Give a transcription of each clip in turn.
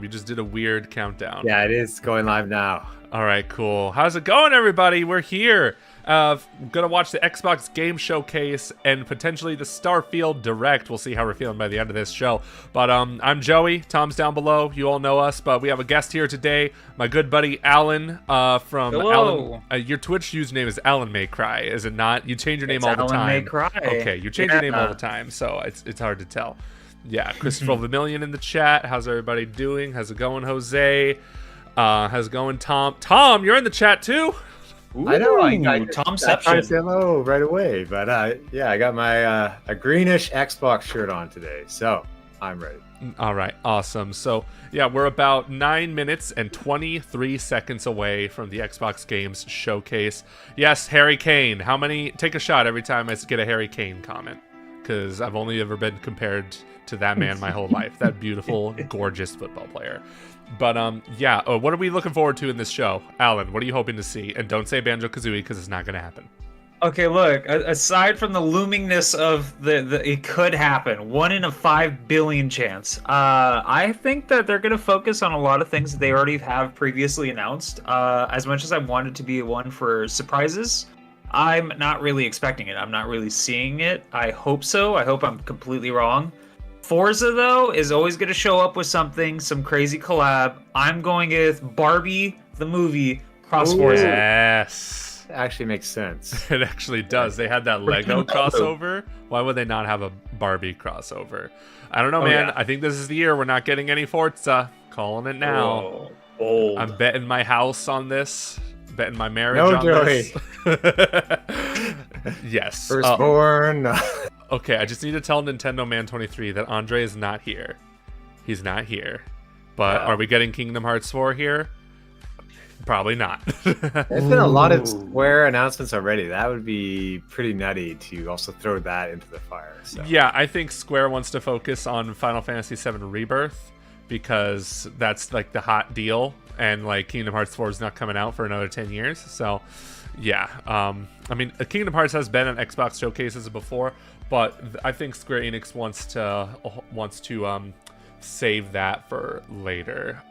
You just did a weird countdown. Yeah, it is going live now. All right, cool. How's it going, everybody? We're here. Gonna watch the Xbox Game Showcase and potentially the Starfield Direct. We'll see how we're feeling by the end of this show. But I'm Joey. Tom's down below. You all know us, but we have a guest here today. My good buddy Alan from Hello. Alan. Your Twitch username is Alan May Cry, is it not? You change your name It's all the Alan time. May Cry. Okay, you change your name all the time, so it's hard to tell. Yeah, Christopher Vermillion in the chat. How's everybody doing? How's it going, Jose? How's it going, Tom? Tom, you're in the chat too. Ooh, I know. I tried Tomception. to say hello right away, but yeah, I got my a greenish Xbox shirt on today, so I'm ready. All right, awesome. So yeah, we're about 9 minutes and 23 seconds away from the Xbox Games Showcase. Yes, Harry Kane. How many? Take a shot every time I get a Harry Kane comment, because I've only ever been compared to that man my whole life. That beautiful, gorgeous football player. But yeah, what are we looking forward to in this show? Alan, what are you hoping to see? And don't say Banjo-Kazooie, because it's not going to happen. Okay, look, aside from the loomingness of the it could happen, 1 in a 5 billion chance, I think that they're going to focus on a lot of things that they already have previously announced. As much as I wanted to be one for surprises, I'm not really expecting it. I'm not really seeing it. I hope so. I hope I'm completely wrong. Forza, though, is always going to show up with something, some crazy collab. I'm going with Barbie, the movie, cross Forza. Yes. It actually makes sense. It actually does. They had that Lego crossover. Why would they not have a Barbie crossover? I don't know, man. Yeah. I think this is the year we're not getting any Forza. Calling it now. Oh, bold. I'm betting my house on this. Betting my marriage No, on Joey. this. Yes. Firstborn. Okay, I just need to tell Nintendo Man 23 that Andre is not here. He's not here. But Wow. are we getting Kingdom Hearts 4 here? Probably not. There's been a lot of Square announcements already. That would be pretty nutty to also throw that into the fire. So. Yeah, I think Square wants to focus on Final Fantasy VII Rebirth because that's like the hot deal, and like Kingdom Hearts 4 is not coming out for another 10 years. So, yeah. I mean, Kingdom Hearts has been on Xbox showcases before, but I think Square Enix wants to save that for later.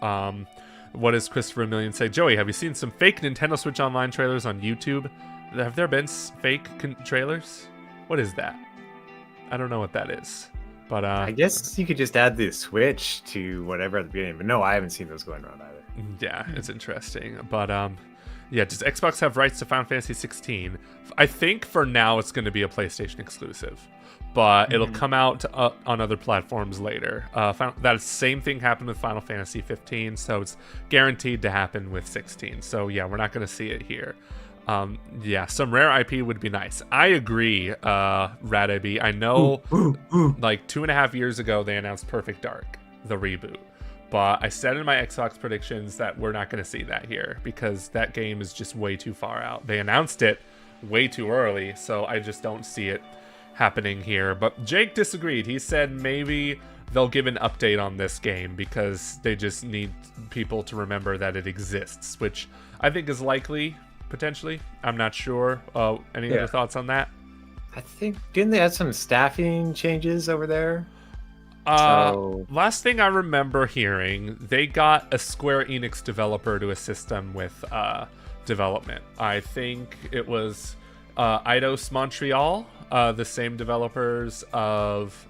What does Christopher Million say? Joey, have you seen some fake Nintendo Switch Online trailers on YouTube? Have there been fake trailers? What is that? I don't know what that is. But I guess you could just add the Switch to whatever at the beginning. But no, I haven't seen those going around either. Yeah, it's interesting. But yeah, does Xbox have rights to Final Fantasy 16? I think for now it's going to be a PlayStation exclusive, but it'll come out on other platforms later. That same thing happened with Final Fantasy 15, so it's guaranteed to happen with 16. So yeah, we're not going to see it here. Yeah, some rare IP would be nice. I agree, Radaby. I know, like 2.5 years ago, they announced Perfect Dark, the reboot. But I said in my Xbox predictions that we're not going to see that here because that game is just way too far out. They announced it way too early, so I just don't see it happening here. But Jake disagreed. He said maybe they'll give an update on this game because they just need people to remember that it exists, which I think is likely, potentially. I'm not sure. Any other thoughts on that? I think, didn't they have some staffing changes over there? Last thing I remember hearing, they got a Square Enix developer to assist them with development. I think it was Eidos Montreal, the same developers of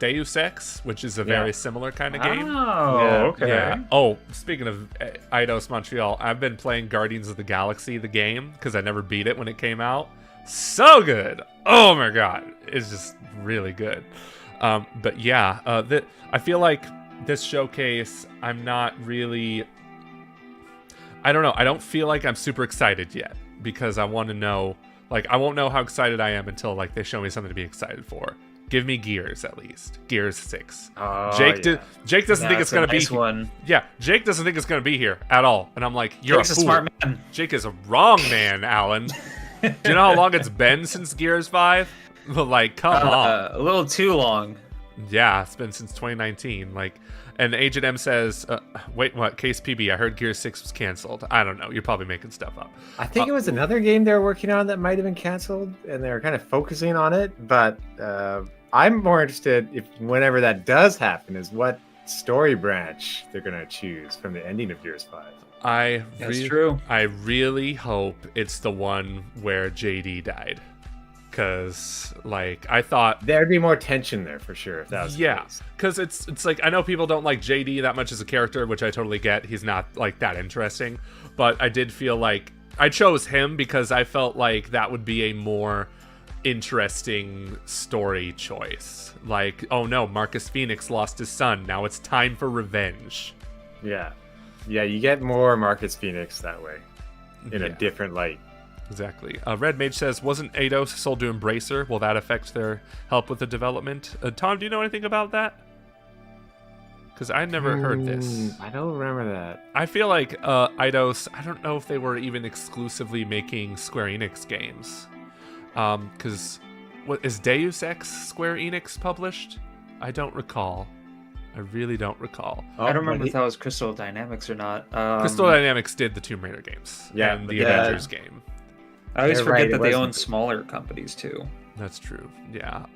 Deus Ex, which is a very similar kind of game. Oh, okay. Yeah. Oh, speaking of Eidos Montreal, I've been playing Guardians of the Galaxy, the game, because I never beat it when it came out. So good. Oh my god. It's just really good. But yeah, I feel like this showcase, I'm not really... I don't know. I don't feel like I'm super excited yet because I want to know... Like, I won't know how excited I am until like they show me something to be excited for. Give me Gears at least. Gears 6. Jake doesn't think it's gonna be one. Yeah, Jake doesn't think it's gonna be here at all, and I'm like, you're Jake's a fool. smart man. Jake is a wrong man, Alan. Do you know how long it's been since Gears 5? Like, come on. A little too long. Yeah, it's been since 2019. Like, and Agent M says, wait, what? Case PB, I heard Gears 6 was canceled. I don't know. You're probably making stuff up. I think it was another game they were working on that might have been canceled, and they were kind of focusing on it. But I'm more interested if whenever that does happen is what story branch they're gonna choose from the ending of Gears 5. That's true. I really hope it's the one where JD died. Because, like, I thought... There'd be more tension there for sure if that was the case. Because it's like, I know people don't like JD that much as a character, which I totally get. He's not, like, that interesting. But I did feel like... I chose him because I felt like that would be a more interesting story choice. Like, oh no, Marcus Phoenix lost his son. Now it's time for revenge. Yeah. Yeah, you get more Marcus Phoenix that way. In a different light. Exactly. Red Mage says, wasn't Eidos sold to Embracer? Will that affect their help with the development? Tom, do you know anything about that? Because I never heard this. I don't remember that. I feel like Eidos, I don't know if they were even exclusively making Square Enix games. Because, what is Deus Ex Square Enix published? I don't recall. I really don't recall. I don't remember if that was Crystal Dynamics or not. Crystal Dynamics did the Tomb Raider games. Yeah, and the Avengers game. I always forget that they own wasn't. smaller companies too. That's true. Yeah.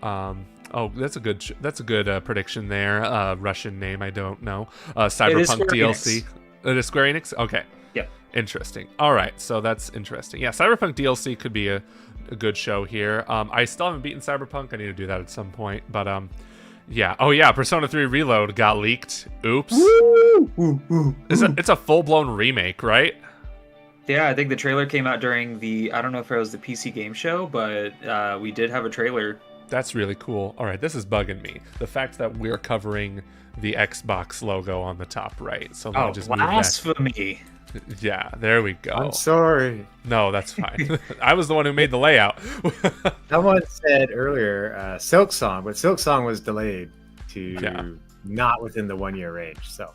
Oh, that's a good prediction there. Russian name, I don't know. Cyberpunk DLC. It is Square Enix? Okay. Yep. Interesting. All right, so that's interesting. Yeah, Cyberpunk DLC could be a good show here. I still haven't beaten Cyberpunk. I need to do that at some point. But yeah. Oh yeah, Persona 3 Reload got leaked. Oops. It's a full-blown remake, right? Yeah, I think the trailer came out during I don't know if it was the PC game show, but we did have a trailer. That's really cool. All right, this is bugging me. The fact that we're covering the Xbox logo on the top right. So let me just move that. Blasphemy. Yeah, there we go. I'm sorry. No, that's fine. I was the one who made the layout. Someone said earlier Silk Song, but Silk Song was delayed to not within the 1 year range. So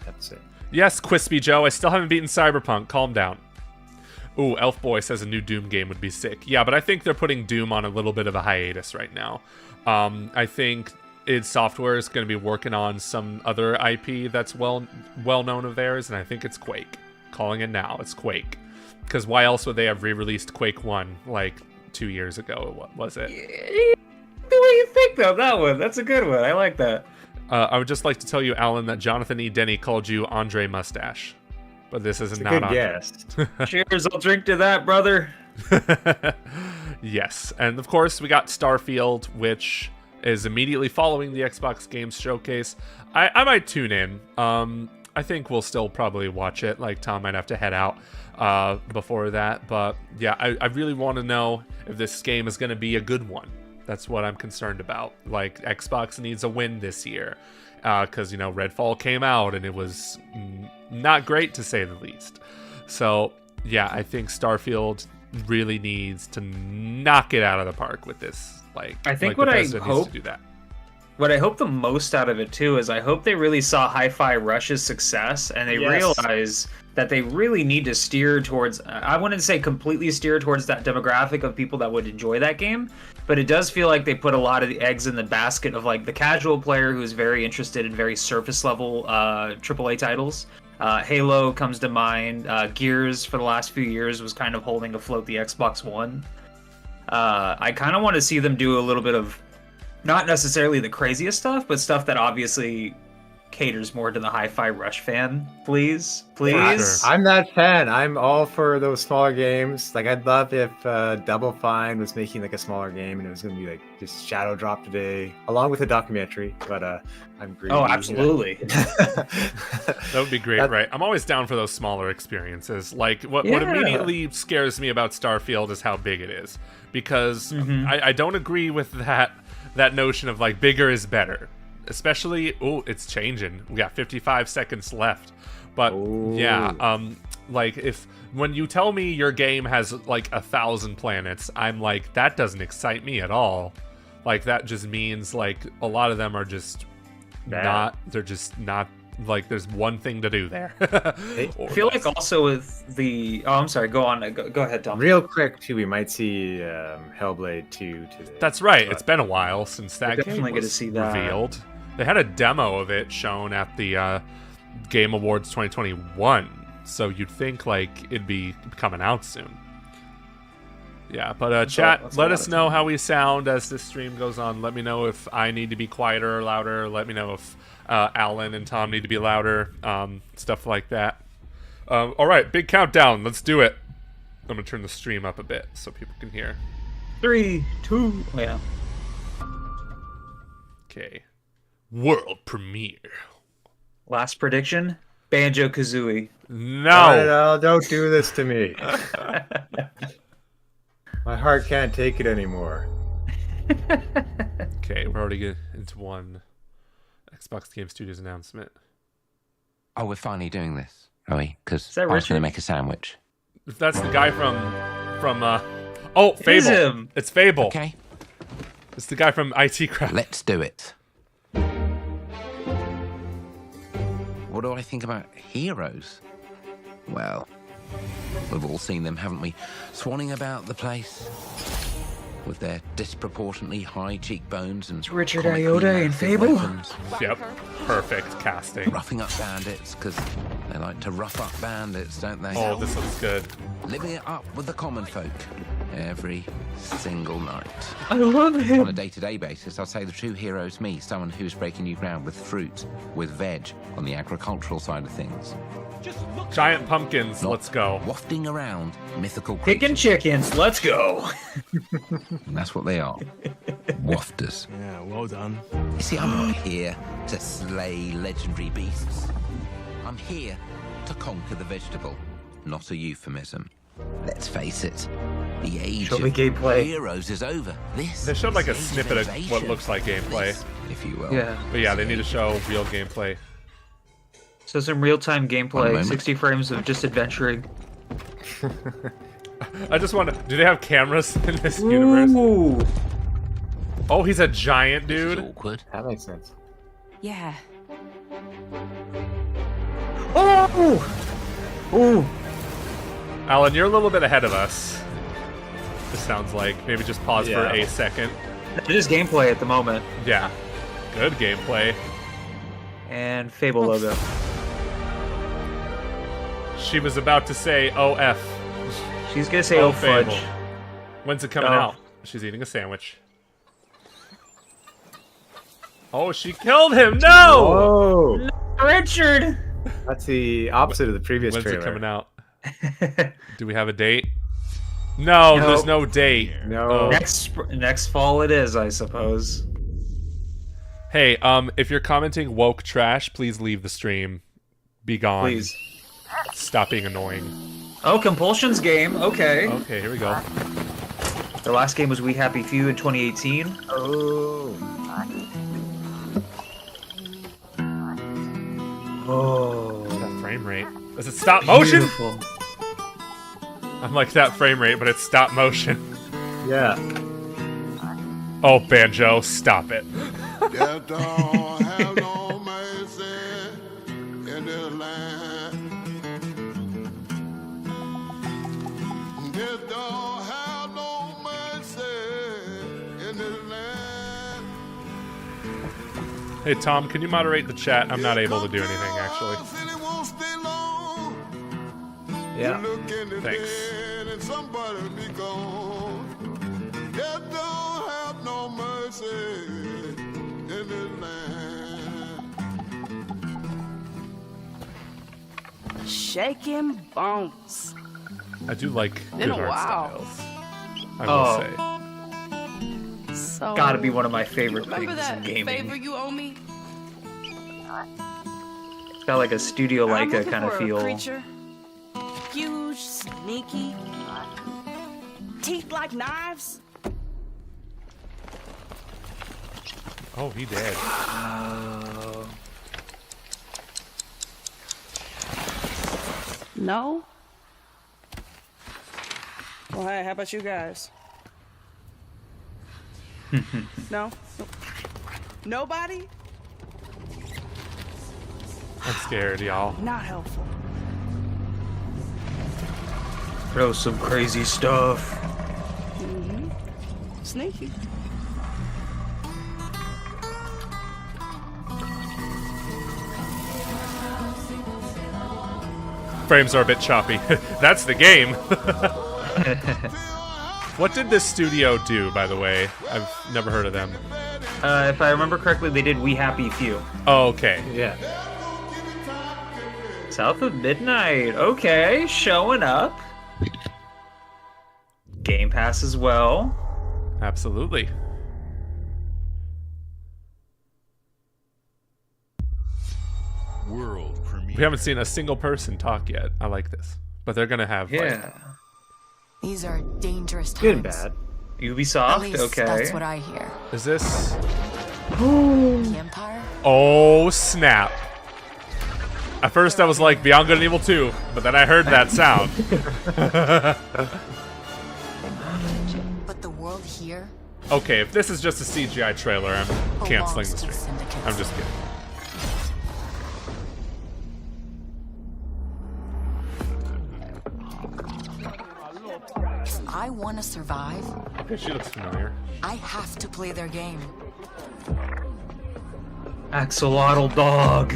that's it. Yes, Quispy Joe, I still haven't beaten Cyberpunk. Calm down. Ooh, Elf Boy says a new Doom game would be sick. Yeah, but I think they're putting Doom on a little bit of a hiatus right now. I think id Software is going to be working on some other IP that's well known of theirs, and I think it's Quake. Calling it now, it's Quake. Because why else would they have re-released Quake 1 like 2 years ago? What was it? The way you think though, that one. That's a good one. I like that. I would just like to tell you, Alan, that Jonathan E. Denny called you Andre Mustache. But this is not good Andre. guess. Cheers, I'll drink to that, brother. Yes, and of course we got Starfield, which is immediately following the Xbox Games Showcase. I might tune in. I think we'll still probably watch it. Like, Tom might have to head out before that. But yeah, I really want to know if this game is going to be a good one. That's what I'm concerned about. Like, Xbox needs a win this year. Because, Redfall came out and it was not great, to say the least. So, yeah, I think Starfield really needs to knock it out of the park with this. I think what I hope to do that. What I hope the most out of it too is I hope they really saw Hi-Fi Rush's success and they realize that they really need to steer towards, I wouldn't say completely steer towards that demographic of people that would enjoy that game, but it does feel like they put a lot of the eggs in the basket of like the casual player who's very interested in very surface level AAA titles. Halo comes to mind. Gears for the last few years was kind of holding afloat the Xbox One. I kind of want to see them do a little bit of not necessarily the craziest stuff, but stuff that obviously caters more to the Hi-Fi Rush fan. Please. I'm that fan. I'm all for those smaller games. Like, I'd love if Double Fine was making like a smaller game and it was going to be like just Shadow Drop today, along with a documentary. But I'm greedy. Oh, absolutely. That would be great, right? I'm always down for those smaller experiences. Like, what immediately scares me about Starfield is how big it is. Because I don't agree with that notion of like bigger is better. Especially, it's changing. We got 55 seconds left. But like when you tell me your game has like 1,000 planets, I'm like, that doesn't excite me at all. Like, that just means like a lot of them are just they're just not like there's one thing to do there. I feel like also with the I'm sorry, go on, go ahead, Tom. Real quick too, we might see Hellblade 2 today. That's right. It's been a while since that game definitely was gonna see that revealed. They had a demo of it shown at the Game Awards 2021, so you'd think like it'd be coming out soon. Yeah, but chat, let us know how we sound as this stream goes on. Let me know if I need to be quieter or louder. Let me know if Alan and Tom need to be louder. Stuff like that. All right, big countdown. Let's do it. I'm going to turn the stream up a bit so people can hear. 3, 2, yeah. Okay. World premiere. Last prediction: Banjo-Kazooie. No! Don't do this to me. My heart can't take it anymore. Okay, we're already getting into one Xbox Game Studios announcement. Oh, we're finally doing this, are we? Because that I was going Richard? to make a sandwich. That's the guy from oh, Fable. It is him. It's Fable. Okay, It's the guy from IT Crowd. let's do it. What do I think about heroes? Well, we've all seen them, haven't we? Swanning about the place with their disproportionately high cheekbones and Richard comically Iota in massive Fable? weapons. Yep. Perfect casting. Roughing up bandits, because they like to rough up bandits, don't they? Oh, this looks good. Living it up with the common folk every single night. I love On a him. day-to-day basis, I'd say the true hero is me, someone who's breaking new ground with fruit, with veg, on the agricultural side of things. Giant pumpkins. Not Let's go. Wafting around mythical Picking creatures. chickens. Let's go. And that's what they are. Wafters. Yeah, well done. You see, I'm not here to slay legendary beasts. I'm here to conquer the vegetable, not a euphemism. Let's face it, the age Show of me gameplay. heroes is over. This They showed like a is age snippet of innovation. what looks like gameplay. This, if you will. Yeah. But yeah, they need to show real gameplay. So some real-time One gameplay, moment. 60 frames of just adventuring. I just want to... Do they have cameras in this universe? Ooh. Oh, he's a giant This is dude. awkward. That makes sense. Yeah. Oh! Ooh. Alan, you're a little bit ahead of us. This sounds like. Maybe just pause for Yeah. a second. It is gameplay at the moment. Yeah. Good gameplay. And Fable logo. She was about to say OF. She's gonna say, oh, fudge. Fable. When's it coming Oh. out? She's eating a sandwich. Oh, she killed him! No! Oh, Richard! that's the opposite of the previous When's trailer. it coming out? Do we have a date? No, No. there's no date. No. Next fall it is, I suppose. Hey, if you're commenting woke trash, please leave the stream. Be gone. Please. Stop being annoying. Oh, Compulsion's game. Okay. Okay, here we go. Their last game was We Happy Few in 2018. Oh. Oh. That frame rate. Is it stop motion? Beautiful. I'm like that frame rate, but it's stop motion. Yeah. Oh, Banjo, stop it. Death don't have no mercy in this land. Death don't have no mercy in this land. Hey, Tom, can you moderate the chat? I'm not able to do anything, actually. Yeah. Thanks. And somebody be gone. Death don't have no mercy in this land. Shaking bones. I do like Been good a art while. styles. I will Oh. say. So Gotta be one of my favorite remember things in that gaming. favor you owe me? It's got like a Studio I'm Leica looking kind of for a feel. creature. Huge, sneaky, teeth like knives. Oh, he did. No? Well, hey, how about you guys? No? Nobody? I'm scared, y'all. Not helpful. Bro, some crazy stuff. Sneaky. Frames are a bit choppy. That's the game. What did this studio do, by the way? I've never heard of them. If I remember correctly, they did We Happy Few. Oh, okay. Yeah. South of Midnight. Okay, showing up. Game Pass as well. Absolutely. World premiere. We haven't seen a single person talk yet. I like this. But they're going to have Yeah. These are dangerous times. Good and bad. Ubisoft. At least Okay. that's what I hear. Is this... The Empire? Oh, snap. At first I was like, Beyond Good and Evil 2, but then I heard that sound. But the world here Okay, if this is just a CGI trailer, I'm canceling the belongs to stream. syndicates. I'm just kidding. If I want to survive, Okay, she looks familiar. I have to play their game. Axolotl dog.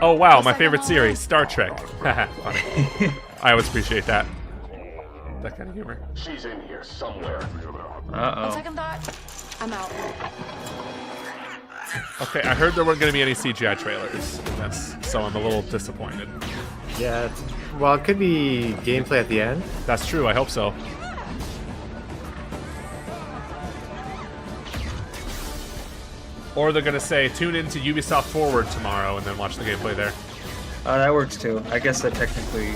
Oh wow, my favorite series, Star Trek. Funny. I always appreciate that. That kind of humor. She's in here somewhere. On Uh-oh. second thought, I'm out. Okay, I heard there weren't going to be any CGI trailers in this, so I'm a little disappointed. Yeah. Well, it could be gameplay at the end. That's true, I hope so. Or they're going to say, tune in to Ubisoft Forward tomorrow and then watch the gameplay there. Oh, that works too. I guess that technically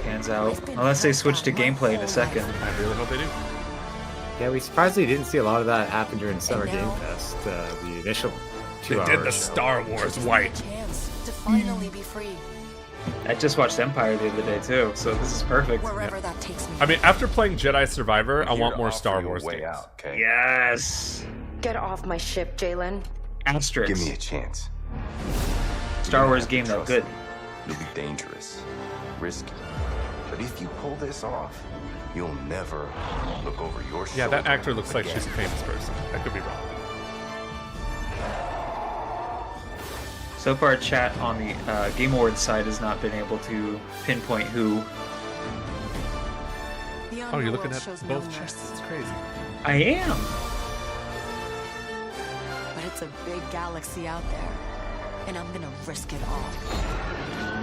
pans out. Unless they switch to gameplay in a second. I really hope they do. Yeah, we surprisingly didn't see a lot of that happen during Summer Game Fest. The initial 2 They hours. did the Star Wars white. Chance to finally be free, I just watched Empire the other day too, so this is perfect. wherever that takes me. I mean, after playing Jedi Survivor, I want more Star Wars way games. out, okay? Yes. Get off my ship, Jalen. Asterisk. Give me a chance. Star Wars game that Trust good. me. It'll be dangerous, risky. But if you pull this off, you'll never look over your shoulder. Yeah, that actor looks like again. she's a famous person. I could be wrong. So far, chat on the Game Awards side has not been able to pinpoint who. The Oh, you're looking underworld at shows no both mercy. chests. It's crazy. I am. But it's a big galaxy out there, and I'm gonna risk it all.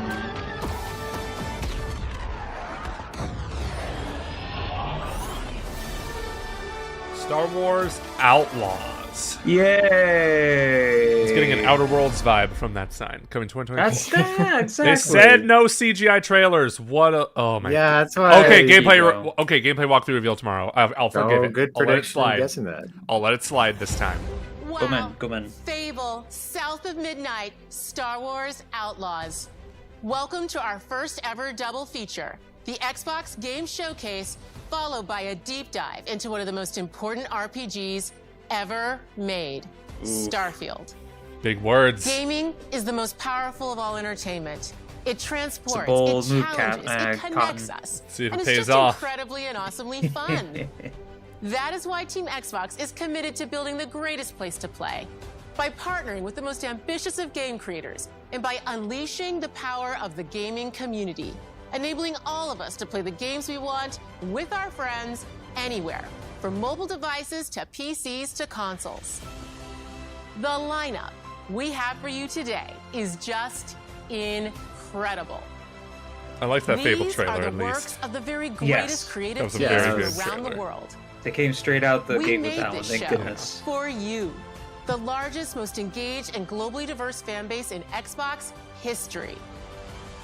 Star Wars Outlaws. Yay! It's getting an Outer Worlds vibe from that sign. Coming 2024. That's that, exactly. They said no CGI trailers. What a... Oh, my... Yeah, that's why. Okay, There you gameplay. go. Okay, gameplay walkthrough reveal tomorrow. I'll forgive Oh, it. good I'll let it prediction. I'm slide. guessing that. I'll let it slide this time. Go man, go man. Fable, South of Midnight, Star Wars Outlaws. Welcome to our first ever double feature, the Xbox Game Showcase, followed by a deep dive into one of the most important RPGs ever made, Starfield. Big words. Gaming is the most powerful of all entertainment. It transports, bold it move, challenges, it Cotton. connects us. See if it and pays it's just off. incredibly and awesomely fun. That is why Team Xbox is committed to building the greatest place to play. By partnering with the most ambitious of game creators and by unleashing the power of the gaming community, enabling all of us to play the games we want with our friends anywhere, from mobile devices to PCs to consoles. The lineup we have for you today is just incredible. I like that Fable These trailer are the at works least. of the very Yes. greatest That creative was a teams very good around the trailer. world. They came straight out the We gate with made that one, this thank show goodness. for you, the largest, most engaged, and globally diverse fan base in Xbox history.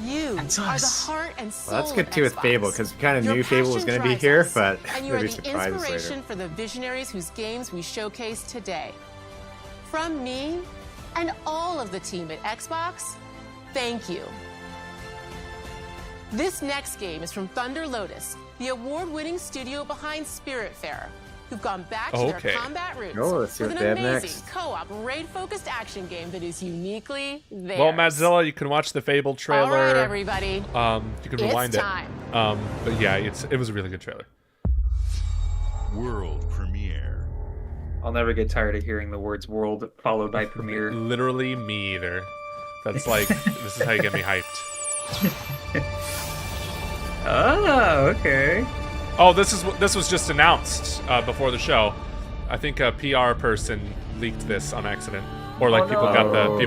You That's are the us. heart and soul Well, that's good of too with Xbox. Fable because we kind of Your knew Fable was passion going to be drives here, us, but and you there'll are be the surprises inspiration later. for the visionaries whose games we showcase today. From me and all of the team at Xbox, thank you. This next game is from Thunder Lotus, the award-winning studio behind Spiritfarer, who've gone back to Okay. their combat roots Oh, let's see with what an they have amazing next. co-op raid-focused action game that is uniquely theirs. Well, Madzilla, you can watch the Fable trailer. All right, everybody. You can rewind It's it. time. But yeah, it was a really good trailer. World premiere. I'll never get tired of hearing the words world followed by premiere. Literally me either. That's like this is how you get me hyped. Oh, okay. Oh, this was just announced before the show. I think a PR person leaked this on accident, or like people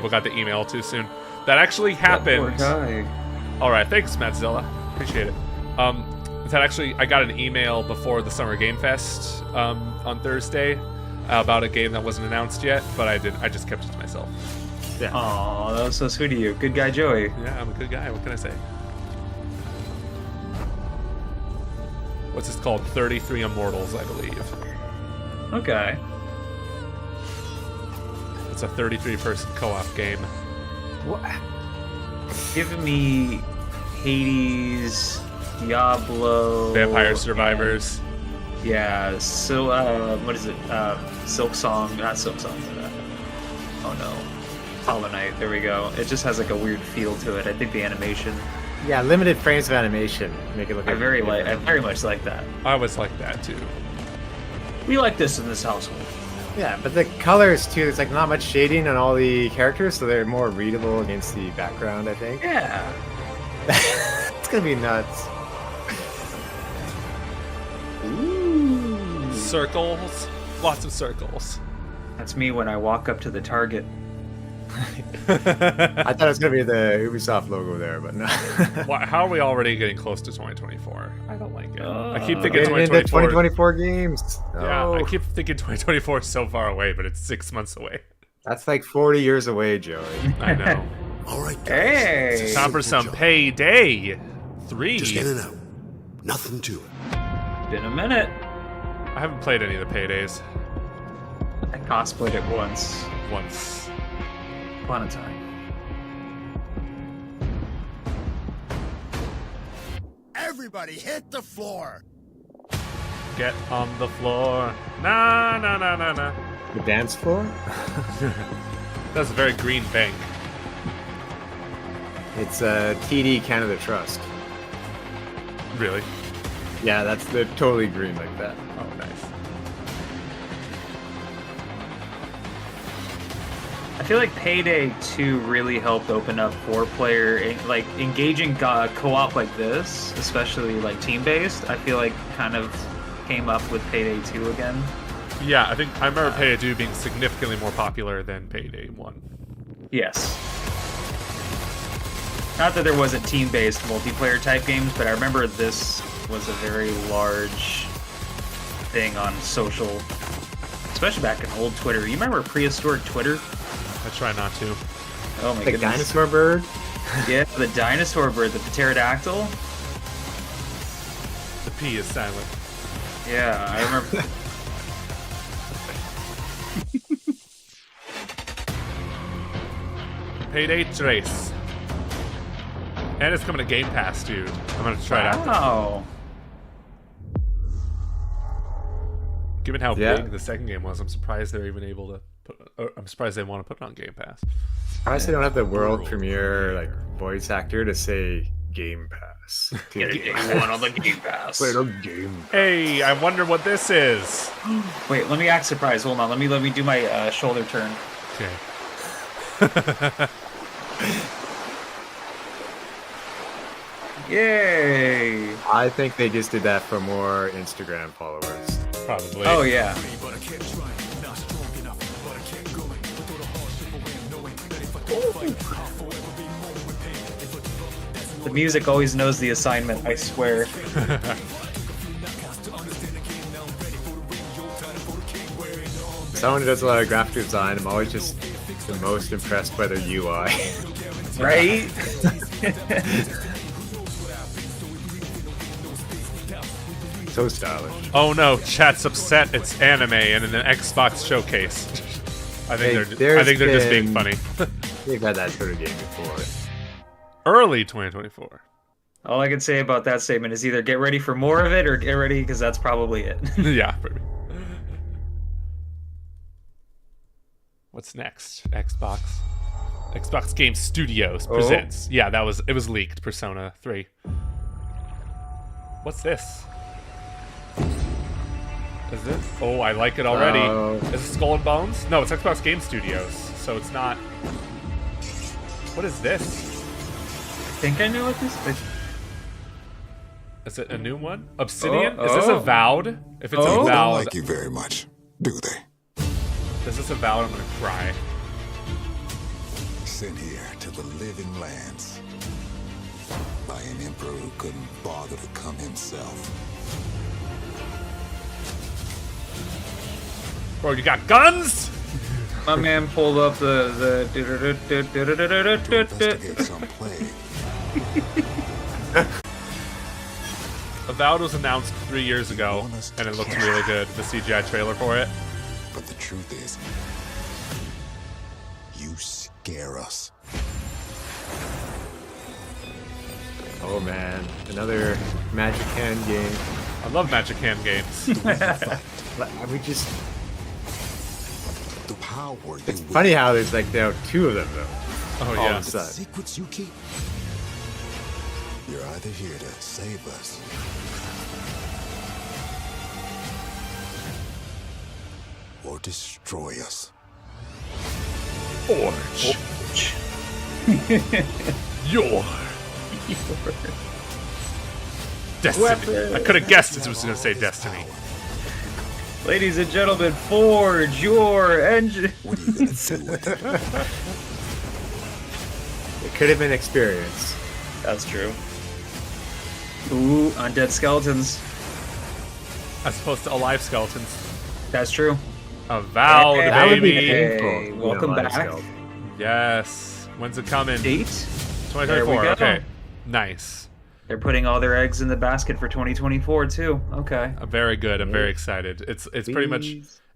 got the email too soon. That actually happened. That poor guy. All right, thanks, Madzilla. Appreciate it. That actually, I got an email before the Summer Game Fest on Thursday about a game that wasn't announced yet, but I just kept it to myself. Yeah. Aw, that was so sweet of you. Good guy, Joey. Yeah, I'm a good guy. What can I say? What's this called? 33 Immortals, I believe. Okay. It's a 33-person co-op game. What? Giving me Hades, Diablo, Vampire Survivors. Yeah. So, what is it? Silk Song. Not Silk Song. Oh no. Hollow Knight. There we go. It just has like a weird feel to it. I think the animation. Yeah, limited frames of animation make it look. I very much like that. I always like that too. We like this in this household. Yeah, but the colors too. There's like not much shading on all the characters, so they're more readable against the background. I think. Yeah. It's gonna be nuts. Ooh. Circles, lots of circles. That's me when I walk up to the Target. I thought it was gonna be the Ubisoft logo there, but no. How are we already getting close to 2024? I don't like it. I keep thinking Getting into 2024. 2024 games. Yeah, I No. keep thinking 2024 is so far away, but it's 6 months away. That's like 40 years away, Joey. I know. All right, guys. Hey. Time for some Payday 3. Just in and out. Nothing to it. Been a minute. I haven't played any of the Paydays. I cosplayed it once. Upon a time. Everybody hit the floor. Get on the floor. Nah, nah, nah, nah, nah. The dance floor? That's a very green bank. It's TD Canada Trust. Really? Yeah, they're totally green like that. Oh, nice. I feel like Payday 2 really helped open up four-player, like engaging co-op like this, especially like team-based. I feel like kind of came up with Payday 2 again. Yeah, I remember Payday 2 being significantly more popular than Payday 1. Yes. Not that there wasn't team-based multiplayer type games, but I remember this was a very large thing on social, especially back in old Twitter. You remember prehistoric Twitter? I try not to. Oh my The goodness. dinosaur bird? Yeah, the dinosaur bird, the pterodactyl. The P is silent. Yeah, I remember. Payday Trace. And it's coming to Game Pass, dude. I'm gonna try it out. Wow. Given how Yeah. big the second game was, I'm surprised they're even able to I'm surprised they want to put it on Game Pass. I honestly don't have the world premiere like voice actor to say Game Pass. Get a day one on the Game Pass. Play the Game Pass. Hey, I wonder what this is. Wait, let me act surprised. Hold on, let me do my shoulder turn. Okay. Yay! I think they just did that for more Instagram followers. Probably. Oh yeah. The music always knows the assignment, I swear. Someone who does a lot of graphic design, I'm always just the most impressed by their UI. Right? So stylish. Oh no, chat's upset it's anime and in an Xbox showcase. I think Hey, they're just being been- funny. They've had that sort of game before. Early 2024. All I can say about that statement is either get ready for more of it or get ready because that's probably it. Yeah. Pretty. What's next? Xbox Game Studios presents. Yeah, it was leaked. Persona 3. What's this? Is this? Oh, I like it already. Is it Skull and Bones? No, it's Xbox Game Studios, so it's not. What is this? I think I know what this is. Is it a new one? Obsidian? Is this Avowed? If it's They don't Avowed, like you very much, do they? is this Avowed? I'm gonna cry. Sent here to the living lands by an emperor who couldn't bother to come himself. Bro, you got guns? My man pulled up the To investigate some plague. Avowed was announced 3 years ago, and it looked really good. The CGI trailer for it. But the truth is, you scare us. Oh man, another Magic Hand game. I love Magic Hand games. We just. The power It's funny how there's like now 2 of them though. Oh All yeah. of a The sudden. secrets you keep. You're either here to save us or destroy us. Forge. Your Destiny. I could have guessed it was going to say Destiny. Ladies and gentlemen, forge your engine. What are you gonna do with it? It could have been experience. That's true. Ooh, undead skeletons. As opposed to alive skeletons. That's true. Avowed, Hey, That would be baby. painful. Hey, you know, welcome live back. skeleton. Yes. When's it coming? Date? 2024. There we go. Okay. Nice. They're putting all their eggs in the basket for 2024 too. Okay. I'm very good. I'm very excited. It's pretty much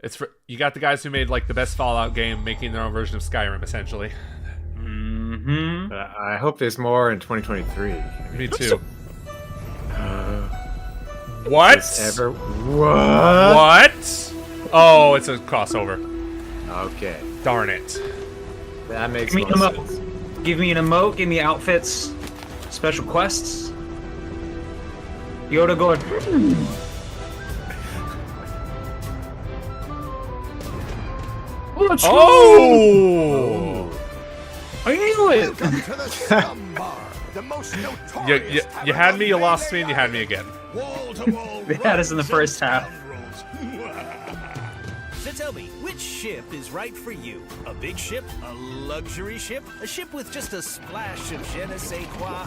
it's for you got the guys who made like the best Fallout game making their own version of Skyrim essentially. Mm-hmm. I hope there's more in 2023. Me too. What? Ever? What? What? Oh, it's a crossover. Okay, Darn it. that makes Give me more an sense. emote. Give me an emote. Give me outfits. Special quests. Yoda going. Oh! I knew it. Welcome to the Scum Bar, the most notorious. You had me, you lost me, and you had me again. Wall-to-wall They had us in the first half. So tell me, which ship is right for you? A big ship? A luxury ship? A ship with just a splash of je ne sais quoi?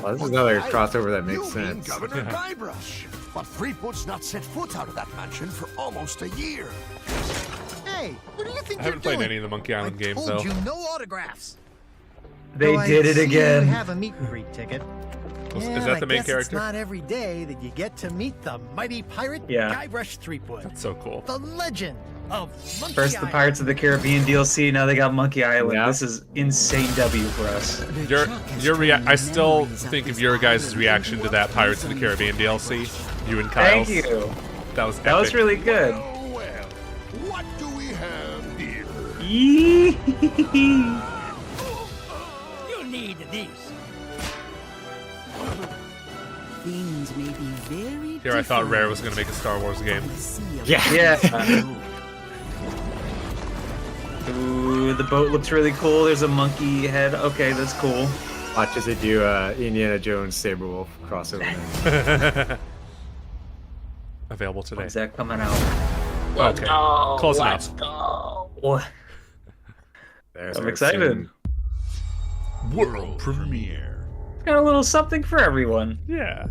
Well, this is another crossover that makes You mean sense. Governor Guybrush. But Threepwood's not set foot out of that mansion for almost a year. Hey, what do you think I haven't you're played doing? any of the Monkey Island I games told though. you no autographs. They Though I did it see again. You have a meet and greet ticket. Is Yeah, that the main I guess character? It's not every day that you get to meet the mighty pirate Yeah. Guybrush Threepwood, That's so cool. the legend of Monkey First the Island. Pirates of the Caribbean DLC. Now they got Monkey Island. Yeah. This is insane W for us. I still think of your guys' reaction to that Pirates of the Caribbean DLC. You and Kyle's. Thank you. That was epic. That was really good. Well, what do we have here? Yee. You need these. Things may be very Here I thought Rare was gonna make a Star Wars game. Yeah. Yeah. Ooh, the boat looks really cool. There's a monkey head. Okay, that's cool. Watch as they do Indiana Jones Saberwolf crossover. Available today. When's that coming out? Okay. Close enough. Go. There's I'm our excited. soon- World premiere. Got a little something for everyone. Yeah.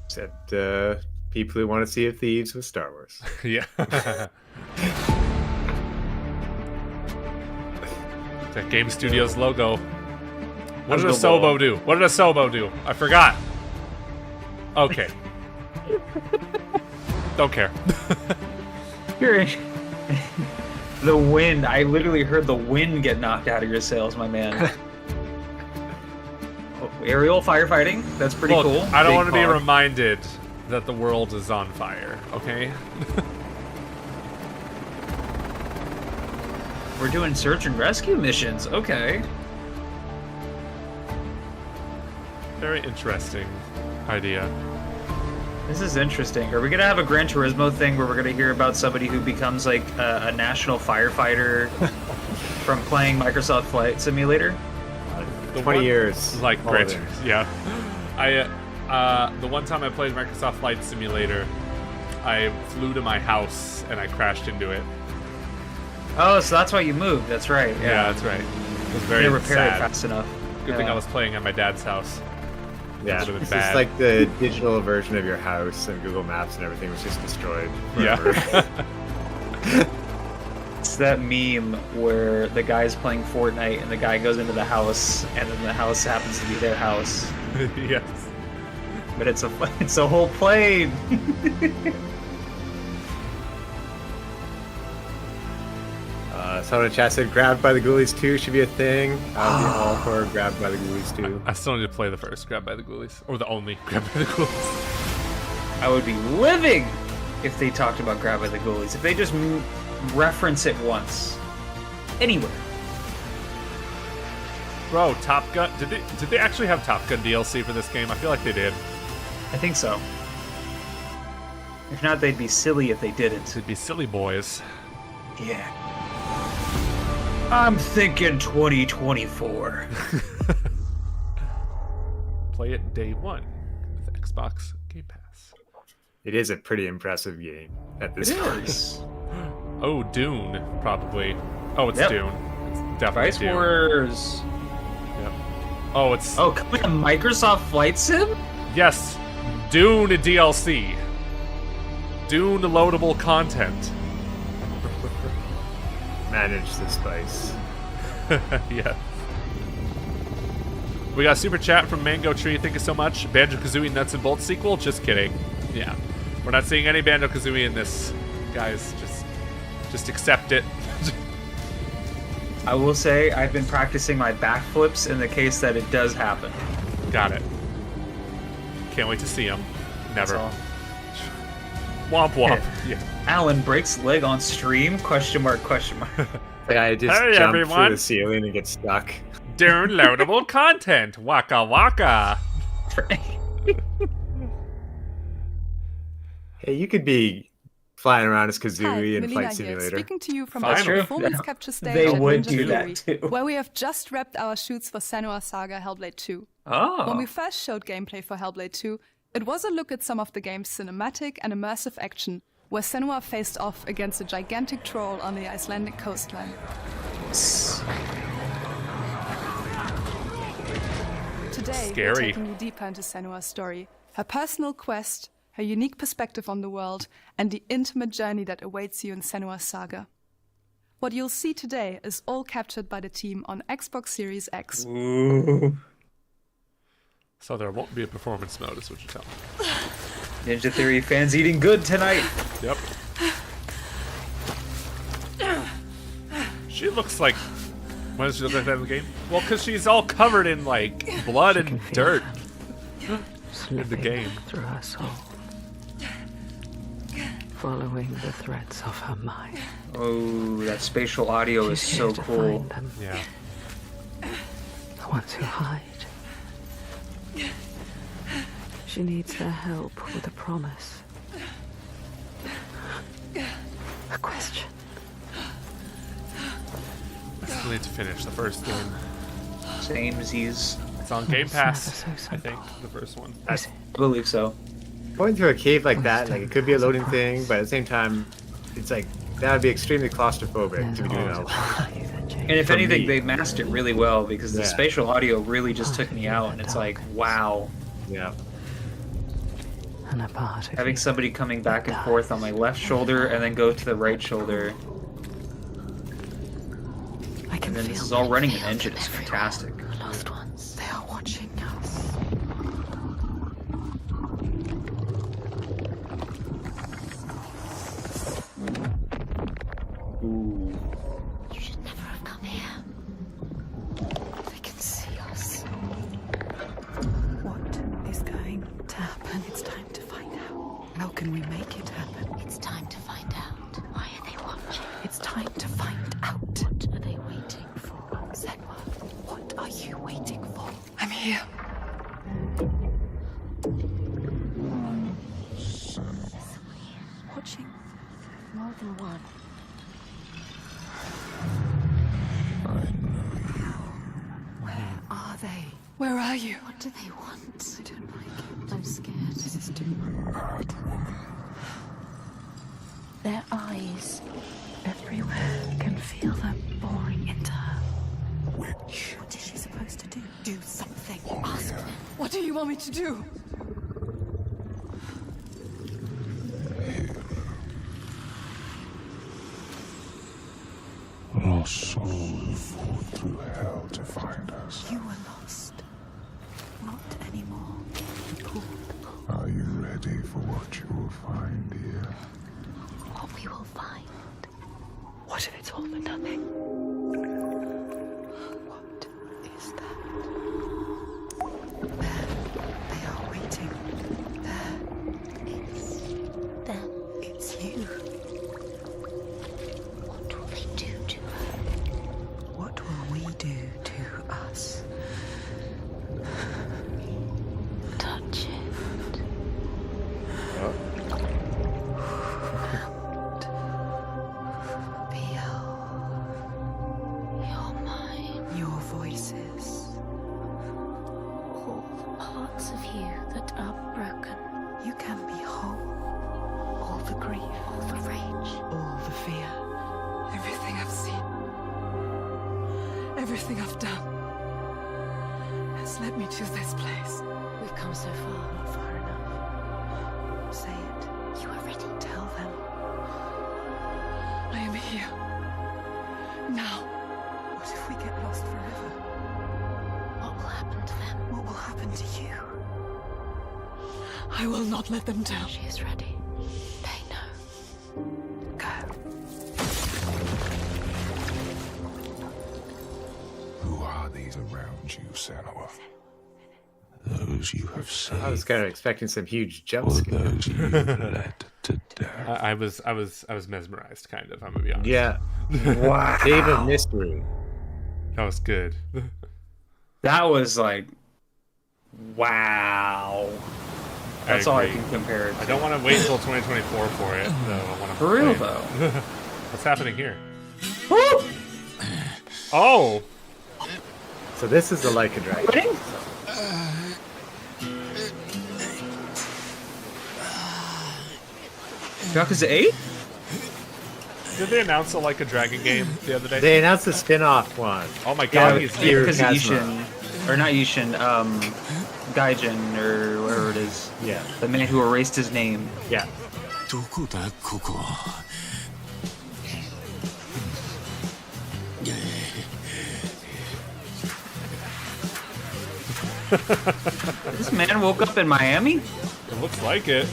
Except people who want to see a Thieves with Star Wars. Yeah. That Game Studios logo. What did a Let's go, Sobo ball. do? What did a Sobo do? I forgot. Okay. Don't care. You're the wind. I literally heard the wind get knocked out of your sails, my man. Oh, aerial firefighting. That's pretty Look, cool. I don't Big want to be car. reminded that the world is on fire, okay? We're doing search and rescue missions. Okay. Very interesting idea. This is interesting. Are we gonna have a Gran Turismo thing where we're gonna hear about somebody who becomes like a national firefighter from playing Microsoft Flight Simulator? 20 years. Like all Gran there. Yeah. The one time I played Microsoft Flight Simulator, I flew to my house and I crashed into it. Oh, so that's why you moved. That's right. Yeah, that's right. It was very They repaired it sad. fast enough. Good thing I was playing at my dad's house. Yeah, That would've been it's bad. just like the digital version of your house, and Google Maps and everything was just destroyed. Forever. Yeah. It's that meme where the guy's playing Fortnite and the guy goes into the house, and then the house happens to be their house. Yes. But it's a whole plane. Someone in chat said Grabbed by the Ghoulies 2 should be a thing. I would be all for Grabbed by the Ghoulies 2. I still need to play the first Grabbed by the Ghoulies. Or the only Grabbed by the Ghoulies. I would be living if they talked about Grab by the Ghoulies. If they just reference it once. Anywhere. Bro, Top Gun. Did they actually have Top Gun DLC for this game? I feel like they did. I think so. If not, they'd be silly if they didn't. They'd be silly boys. Yeah. I'm thinking 2024. Play it day one with Xbox Game Pass. It is a pretty impressive game at this point. Oh, Dune, probably. Oh, it's Yep. Dune. It's definitely Vice Dune. Wars. Yep. Oh, it's... Oh, coming to Microsoft Flight Sim? Yes. Dune DLC. Dune loadable content. Manage the spice. Yeah. We got a super chat from Mango Tree. Thank you so much. Banjo-Kazooie Nuts and Bolts sequel? Just kidding. Yeah. We're not seeing any Banjo-Kazooie in this, guys. Just accept it. I will say I've been practicing my backflips in the case that it does happen. Got it. Can't wait to see him. Never. That's Womp womp. Yeah. Alan breaks leg on stream? Question mark, question mark. Like I just Hey, jump everyone. through the ceiling and get stuck. Dune loadable content. Waka waka. Hey, you could be flying around as Kazooie Hi, in Melina Flight here, Simulator. speaking to you from That's our true. performance capture stage They at would Ninja do that Theory, too. where we have just wrapped our shoots for Senuas Saga Hellblade 2. Oh. When we first showed gameplay for Hellblade 2, it was a look at some of the game's cinematic and immersive action, where Senua faced off against a gigantic troll on the Icelandic coastline. Today, we're Scary. taking you deeper into Senua's story, her personal quest, her unique perspective on the world, and the intimate journey that awaits you in Senua's Saga. What you'll see today is all captured by the team on Xbox Series X. Ooh. So there won't be a performance mode, is what you're telling me. Ninja Theory fans eating good tonight. Yep. She looks like... Why does she look like that in the game? Well, because she's all covered in, like, blood and dirt in the game. Through her soul, following the threads of her mind. Oh, that spatial audio is She's so here to cool. find them. Yeah. The ones who hide. She needs their help with a promise. A question. I still need to finish the first game. Samesies. It's on Game It's never Pass, so I simple. think, the first one. I believe so. Going through a cave like that, like it could be a loading thing, but at the same time, it's like that would be extremely claustrophobic to be doing that a lot. And if For anything, me. they masked it really well because the Yeah. spatial audio really just took me out, and it's like, wow. Yeah. And a part of Having you somebody coming back and dies. forth on my left shoulder and then go to the right shoulder, I can and then feel this is all them. running an engine. It's fantastic. The lost ones, they are watching us. Ooh. You should never have come here. They can see us. What is going to happen? It's time to find out. How can we make it happen? It's time to find out. Why are they watching? It's time to find out. What are they waiting for? Senua, what are you waiting for? I'm here. Watching. More than one. Where are they? Where are you? What do they want? I don't like it. I'm scared. This is too much. Their eyes everywhere. I can feel them boring into her. Witch. What is she supposed to do? Do something. Ask them. What do you want me to do? Lost souls fought through hell to find us. You were lost. Not anymore. Are you ready for what you will find here? What we will find. What if it's all for nothing? What is that? There. They are waiting. There. It's them. It's you. What will they do to her? What will we do to us? Touch it. Feel your mind, your voices, all the parts of you that are broken. You can be whole. All the grief, all the rage, all the fear. Everything I've seen, everything I've done has led me to this place. We've come so far, not far enough. Say it. You are ready. Tell them. I am here. Now. What if we get lost forever? What will happen to them? What will happen to you? I will not let them down. She is ready. They know. Go. Who are these around you, Senua? Those you have saved. I was kind of expecting some huge jump Or scare. those you have led to death. I was mesmerized, kind of. I'm gonna be honest. Yeah. Wow. Cave of Mystery. That was good. That was like, wow. That's all I can compare it to. I don't want to wait until 2024 for it, though. I want to For real, though. What's happening here? Oh! So this is the Leica Dragon. Yakuza 8? Did they announce a Like a Dragon game the other day? They announced a spin-off one. Oh my god, he's here. Because Yishin, or not Yishin, Gaijin, or whatever it is. Yeah. The man who erased his name. Yeah. This man woke up in Miami? It looks like it.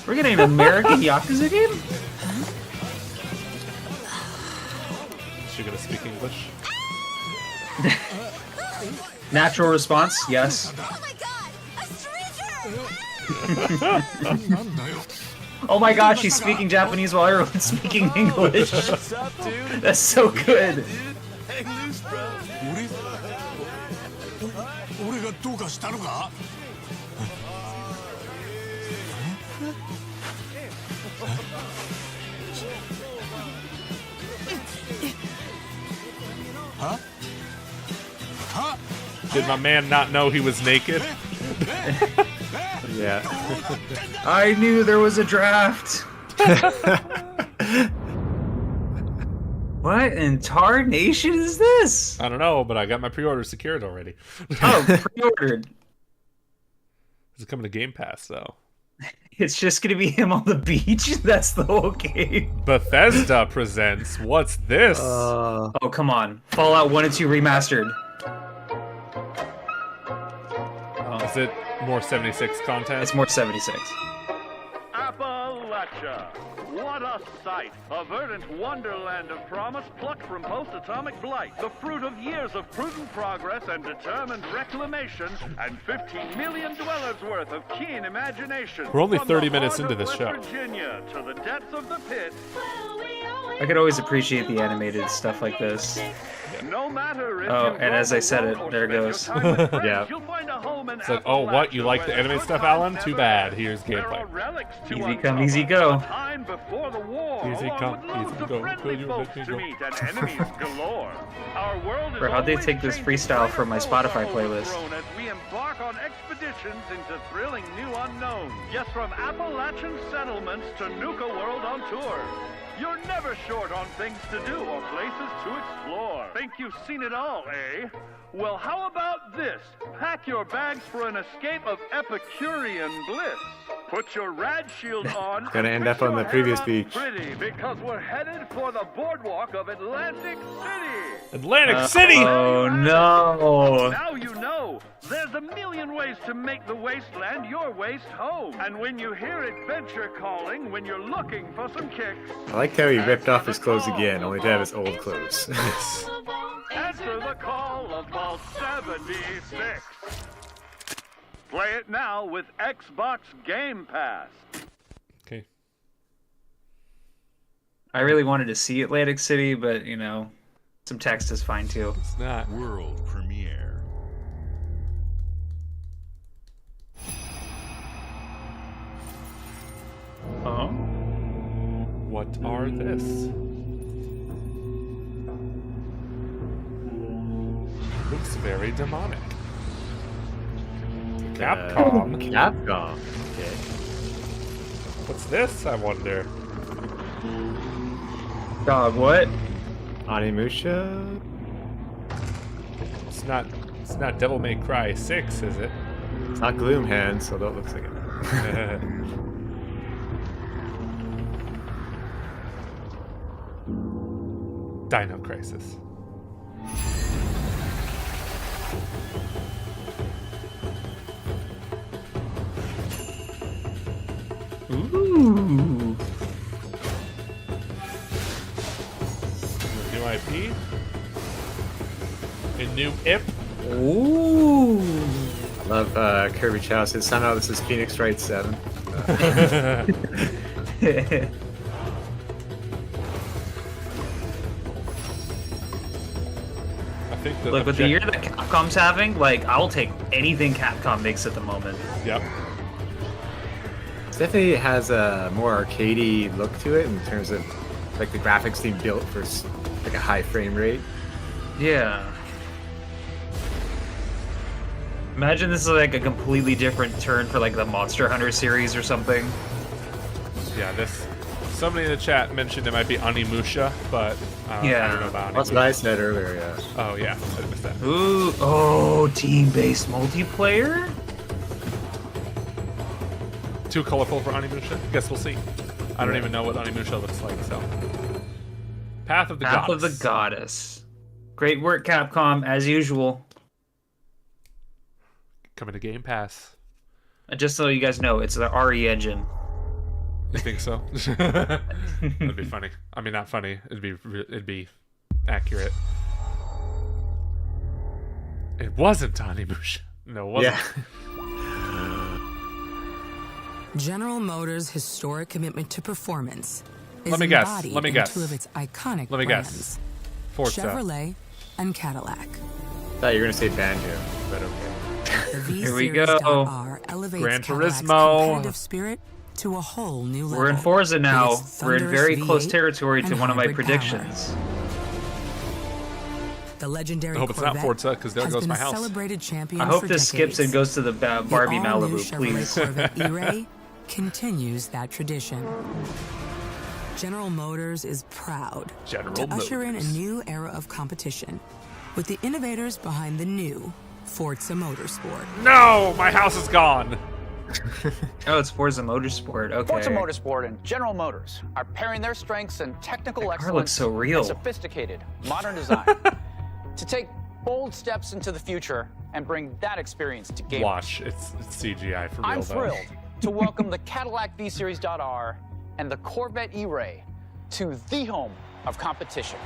We're getting an American Yakuza game? Is she gonna speak English? Natural response, yes. Oh my god, she's speaking Japanese while everyone's speaking English. That's so good. Did my man not know he was naked? Yeah. I knew there was a draft. What in tarnation is this? I don't know, but I got my pre-order secured already. Oh, pre-ordered. It's coming to Game Pass, though. It's just gonna be him on the beach? That's the whole game. Bethesda presents What's This? Oh, come on. Fallout 1 and 2 remastered. Is it more 76 content? It's more 76. Appalachia. What a sight! A verdant wonderland of promise plucked from post-atomic blight. The fruit of years of prudent progress and determined reclamation, and 15 million dwellers worth of keen imagination. We're only From 30 the minutes heart into of this West show. Virginia to the depths of the pit. I could always appreciate the animated stuff like this. No matter if Oh, you and as I said it, roam there it alone or goes. spend your time with friends, Yeah. you'll find a home in It's like, oh, what? You like the Appalachia anime where stuff, good times Alan? Too never bad. end. Here's There are gameplay. relics to Easy come, easy uncover. go. A time before the war, Easy along come, with loads easy of go. friendly Could you folks let me to go? meet and enemies galore. Our world is Bro, how'd they always take this changing. freestyle from my Greater Spotify foes are playlist? overthrown as we embark on expeditions into thrilling new unknowns. Yes, from Appalachian settlements to Nuka World on tour. You're never short on things to do or places to explore. Think you've seen it all, eh? Well, how about this? Pack your bags for an escape of Epicurean bliss. Put your rad shield on. Gonna end up Put on the your previous hair up beach. Pretty, because we're headed for the boardwalk of Atlantic City. Atlantic City! Oh no! Now you know. There's a million ways to make the wasteland your waste home. And when you hear adventure calling, when you're looking for some kicks, I liked how he ripped off his clothes again, only to have his old clothes. answer the call of Vault 76. Play it now with Xbox Game Pass. Okay. I really wanted to see Atlantic City, but you know, some text is fine too. It's not. World premiere. Oh. What are this? Looks very demonic. Capcom. Capcom. Okay. What's this, I wonder? Dog, what? Onimusha? It's not Devil May Cry 6, is it? It's not Gloomhand, so that looks like it. Dino Crisis. Ooh. New IP. A new IP. Ooh. I love Kirby Chow says somehow this is Phoenix Wright 7. I think the Look, with the year that Capcom's having, like, I'll take anything Capcom makes at the moment. Yep. It definitely has a more arcadey look to it in terms of like the graphics being built for like a high frame rate. Yeah. Imagine this is like a completely different turn for like the Monster Hunter series or something. Yeah, this. Somebody in the chat mentioned it might be Onimusha, but I don't know about That's what I said earlier, yeah. Oh, yeah. I missed that. Ooh, oh, team-based multiplayer? Too colorful for Onimusha? Guess we'll see. I don't even know what Onimusha looks like, so. Path of the Path Goddess. of the Goddess. Great work, Capcom, as usual. Coming to Game Pass. And just so you guys know, it's the RE engine. You think so? That'd be funny. I mean, not funny. It'd be accurate. It wasn't Onimusha. No, it wasn't. Yeah. General Motors' historic commitment to performance is Let me guess. embodied Let me in guess. two of its iconic Let me brands, guess. Forza. Chevrolet and Cadillac. Thought you were gonna say Banjo, but okay. The Here we V-Series.R elevates Gran Cadillac's Turismo. competitive spirit to a whole new level. We're in Forza now. With its We're in thunderous very close V8 territory to and one of my hybrid power. predictions. The legendary I hope it's not Corvette Forza, because there has goes been my a house. celebrated champion I hope for this skips and decades. goes to the Barbie The all-new Malibu, Chevrolet please. Corvette E-Ray continues that tradition. General Motors is proud General to usher in a Motors. new era of competition with the innovators behind the new Forza Motorsport. No! My house is gone! Oh, it's Forza Motorsport. Okay. Forza Motorsport and General Motors are pairing their strengths in technical That car excellence looks so real. and sophisticated modern design to take bold steps into the future and bring that experience to gamers. Watch. It's CGI for real, I'm though. thrilled to welcome the Cadillac V-Series.R and the Corvette E-Ray to the home of competition.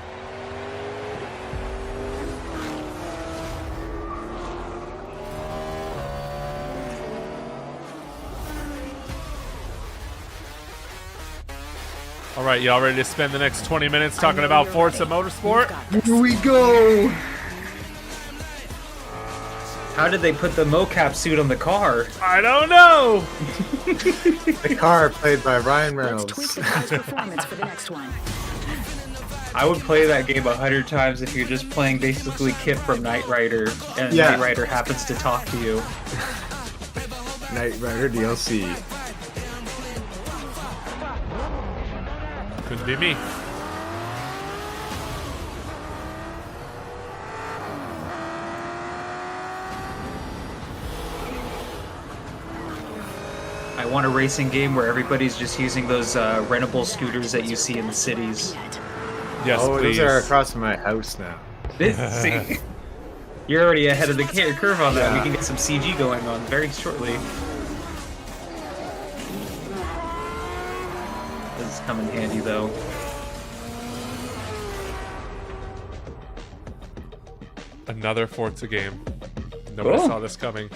All right, y'all ready to spend the next 20 minutes talking about Forza Motorsport? Here we go. How did they put the mocap suit on the car? I don't know. The car played by Ryan Reynolds. Tweak the car's performance for the next one. I would play that game 100 times if you're just playing basically Kit from Knight Rider, and Yeah. Knight Rider happens to talk to you. Knight Rider DLC. Couldn't be me. I want a racing game where everybody's just using those rentable scooters that you see in the cities. Yes, Oh, please. those are across from my house now. See, you're already ahead of the curve on that. We Yeah. can get some CG going on very shortly. This is come in handy though. Another Forza game. Nobody Cool. saw this coming.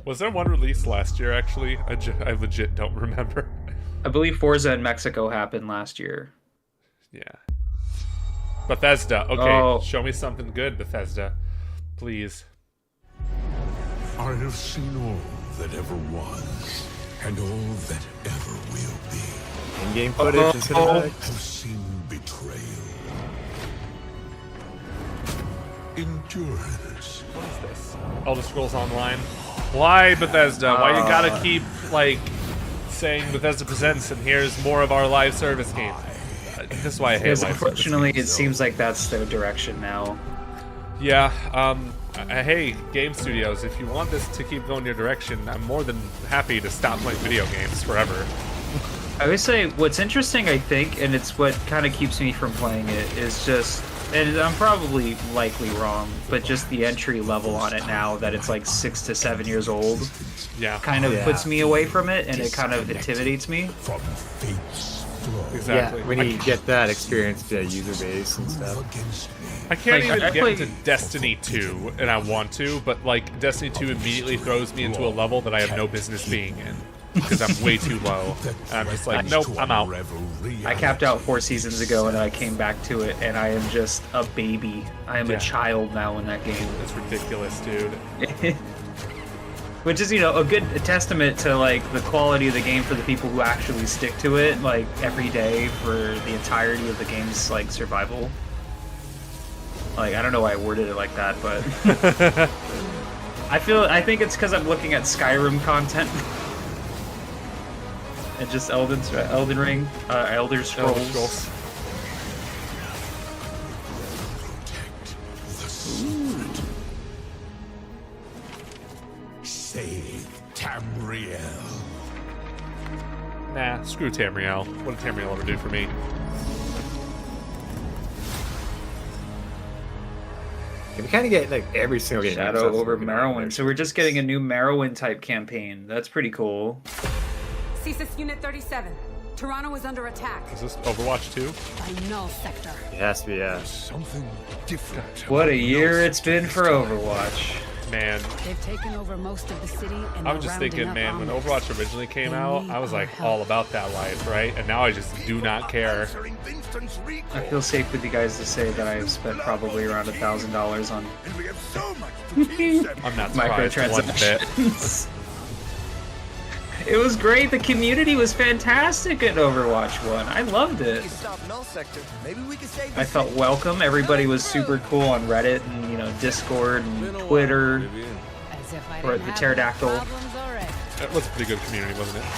Was there one released last year, actually? I legit don't remember. I believe Forza in Mexico happened last year. Yeah. Bethesda. Okay, Oh. show me something good, Bethesda. Please. I have seen all that ever was, and all that ever will be. In-game footage and cinematics. Have seen betrayal, endurance. What is this? Elder Scrolls Online. Why, Bethesda? Why you gotta keep, like, saying Bethesda Presents and here's more of our live service game? This is why I hate Because live unfortunately, service it seems like that's their direction now. games. Yeah, hey, game studios, if you want this to keep going your direction, I'm more than happy to stop playing video games forever. I would say what's interesting, I think, and it's what kind of keeps me from playing it, is just, and I'm probably likely wrong, but just the entry level on it now that it's like 6 to 7 years old, yeah, kind of puts me away from it, and it kind of intimidates me. From fate's throne. Exactly. Yeah, when you get that experience, the user base and stuff. I can't Like, even I get play- into Destiny 2, and I want to, but like Destiny 2 immediately throws me into a level that I have no business being in because I'm way too low. And I'm just like, nope, I'm out. I capped out 4 seasons ago, and I came back to it, and I am just a baby. I am Yeah. a child now in that game. It's ridiculous, dude. Which is, you know, a good testament to like the quality of the game for the people who actually stick to it, like every day for the entirety of the game's like survival. Like, I don't know why I worded it like that, but I think it's because I'm looking at Skyrim content and just Elden Ring, Elder Scrolls. Save Tamriel. Nah, screw Tamriel. What did Tamriel ever do for me? We kind of get like every single game. Shadow Microsoft's over working on Morrowind. there. So we're just getting a new Morrowind type campaign. That's pretty cool. CSIS Unit 37. Toronto is under attack. Is this Overwatch 2? By Null Sector. It has to be, yeah. Something different. What a year it's been for Overwatch. Man, They've taken over most of the city and I was just thinking, man, when Overwatch originally came out, I was like all about that life, right? And now I just do not care. I feel safe with you guys to say that I have spent probably around $1,000 on I'm not surprised one bit. microtransactions. It was great. The community was fantastic at Overwatch 1. I loved it. I felt welcome. Everybody was super cool on Reddit and, you know, Discord and Twitter. Or the Pterodactyl. It was a pretty good community, wasn't it?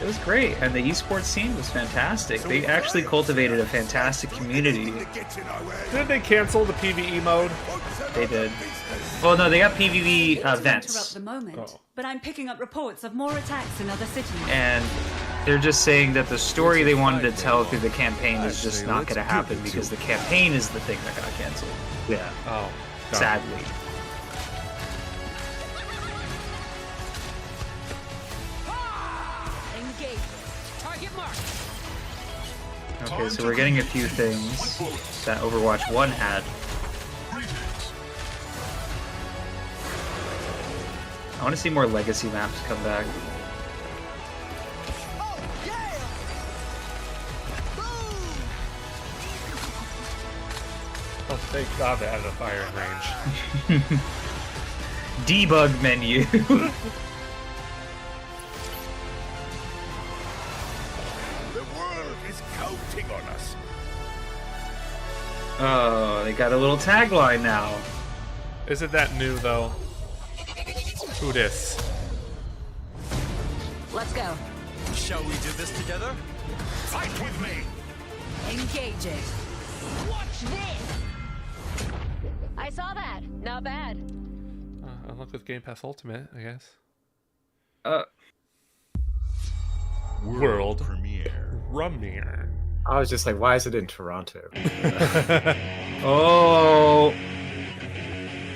It was great, and the esports scene was fantastic. They actually cultivated a fantastic community. Did they cancel the PvE mode? They did. Well, no, they got PvP Interrupt events. the moment, Oh. but I'm picking up reports of more attacks in other cities. And they're just saying that the story they wanted to tell through the campaign is just not going to happen because the campaign is the thing that got canceled. Yeah. Oh, darn. Sadly. Engage. Target mark. Okay, so we're getting a few things that Overwatch 1 had. I want to see more legacy maps come back. Thank God they added a firing range. Debug menu. The world is counting on us. Oh, they got a little tagline now. Isn't that new though? Who dis? Let's go. Shall we do this together? Fight with me! Engage it. Watch this. I saw that. Not bad. Unlock with Game Pass Ultimate, I guess. World premiere. I was just like, why is it in Toronto? Oh.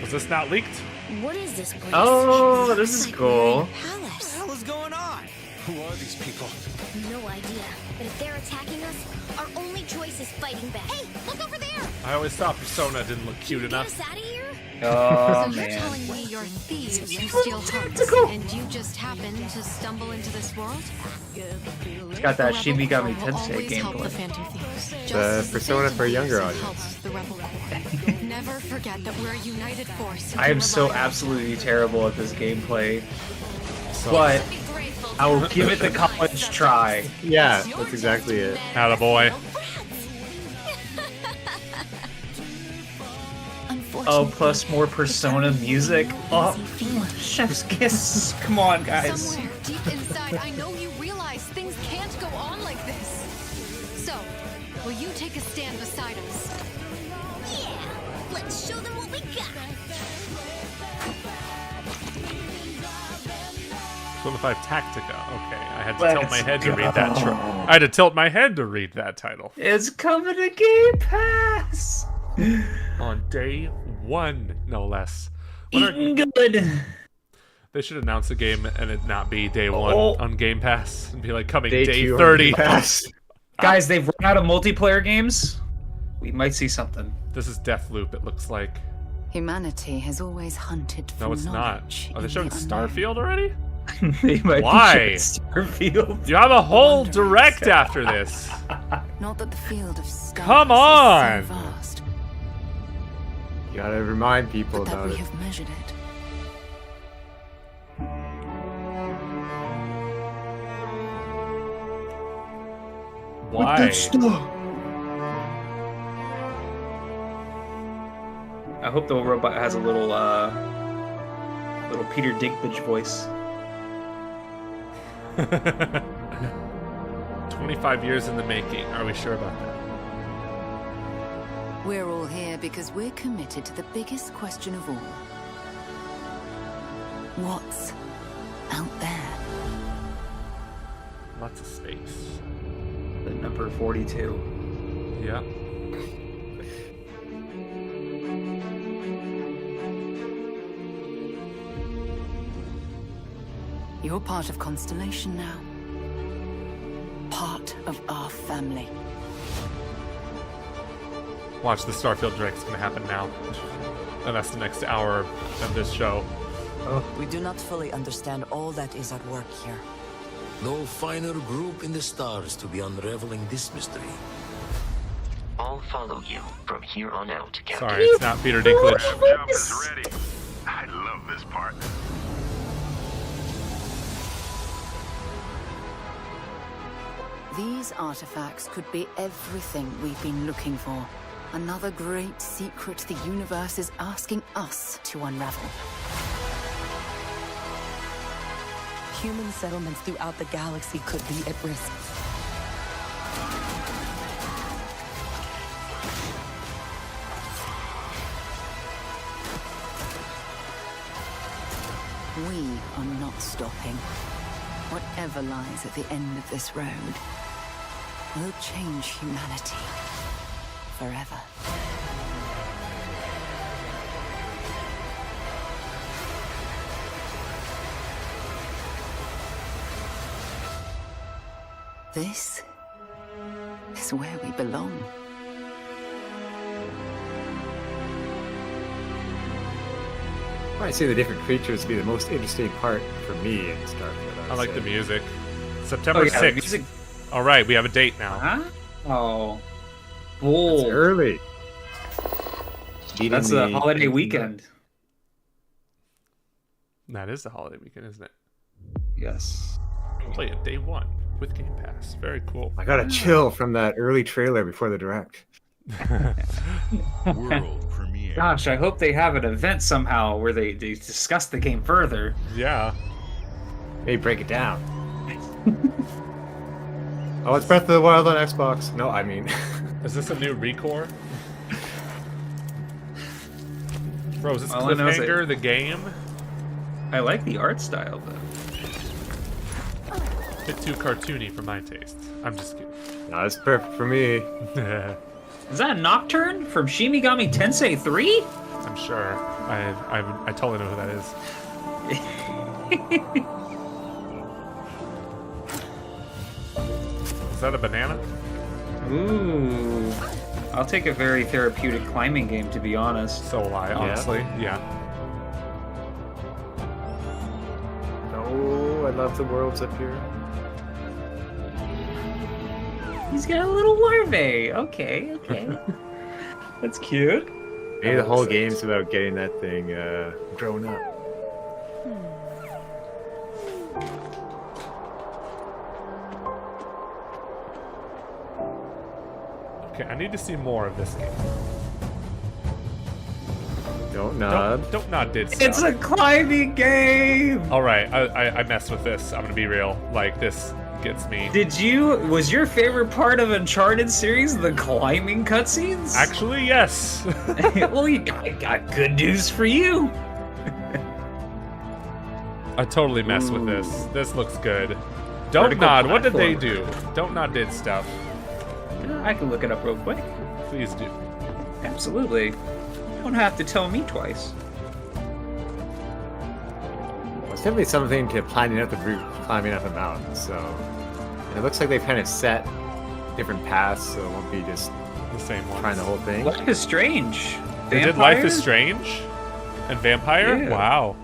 Was this not leaked? What is this place? Oh, this is cool. What the hell is going on? Who are these people? No idea. But if they're attacking us, our only choice is fighting back. Hey, look over there! I always thought Persona didn't look cute Get enough. us out of here? Oh, so you're man. telling me you're thieves who steal hearts, and you just happened to stumble into this world? It's got that Shin Megami Tensei gameplay. The Persona for a younger audience. Never forget that we're a united force. I am so absolutely terrible at this gameplay. But I will give it the college try. Yeah, that's exactly it. Attaboy. Oh, plus more Persona music. Oh, chef's kiss. Come on, guys. Somewhere deep inside, I know you realize things can't go on like this. So, will you take a stand beside us? Yeah, let's show them what we got. Persona 5 Tactica. Okay, I had to tilt my head to read that. I had to tilt my head to read that title. It's coming to Game Pass on day 1, no less. Good. They should announce the game and it not be day 1 on Game Pass and be like coming Day day 2 on 30. Game Pass. Guys, they've run out of multiplayer games. We might see something. This is Deathloop. It looks like. Humanity has always hunted for No, it's not. knowledge Are they in showing the unknown. Starfield already? They might Why? be Starfield. You have a whole direct after this. Not that the field of stars Come on. is so vast, You gotta remind people but that about we it. have measured it. Why? I hope the robot has a little Peter Dinklage voice. 25 years in the making. Are we sure about that? We're all here because we're committed to the biggest question of all. What's out there? Lots of space. The number 42. Yeah. You're part of Constellation now. Part of our family. Watch, the Starfield Direct's gonna happen now. And that's the next hour of this show. We do not fully understand all that is at work here. No finer group in the stars to be unraveling this mystery. I'll follow you from here on out, Captain. Sorry, it's not Peter Dinklage. Jump is ready. I love this part. These artifacts could be everything we've been looking for. Another great secret the universe is asking us to unravel. Human settlements throughout the galaxy could be at risk. We are not stopping. Whatever lies at the end of this road will change humanity forever. This is where we belong. I might say the different creatures be the most interesting part for me in Starfield. I like the music. September 6th. Music. All right, we have a date now. Huh? Oh. Bull. It's early. That's the holiday weekend. That is the holiday weekend, isn't it? Yes. Play it day one with Game Pass. Very cool. I got a chill from that early trailer before the direct. World premiere. Gosh, I hope they have an event somehow where they discuss the game further. Yeah. Maybe break it down. Oh, it's Breath of the Wild on Xbox. No, I mean... Is this a new Recore? Bro, is this All I know is Cliffhanger, the game? I like the art style, though. A bit too cartoony for my taste. I'm just kidding. No, it's perfect for me. Is that Nocturne from Shin Megami Tensei 3? I'm sure. I totally know who that is. Is that a banana? Ooh. I'll take a very therapeutic climbing game, to be honest. So will I, honestly. Yeah. Oh, I love the worlds up here. He's got a little larvae. Okay. That's cute. Maybe the whole game's about getting that thing grown up. Okay, I need to see more of this game. Don't nod. Don't nod did stuff. It's a climbing game! Alright, I messed with this. I'm gonna be real. Like, this gets me. Was your favorite part of Uncharted series the climbing cutscenes? Actually, yes. Well, I got good news for you. I totally messed with this. This looks good. Don't nod. What did they do? Don't nod did stuff. I can look it up real quick. Please do. Absolutely. You don't have to tell me twice. It's definitely something to planning out the route, climbing up a mountain. So, and it looks like they've kind of set different paths, so it won't be just the same one. Trying the whole thing. Life is Strange. They did Life is Strange and Vampire. Yeah. Wow.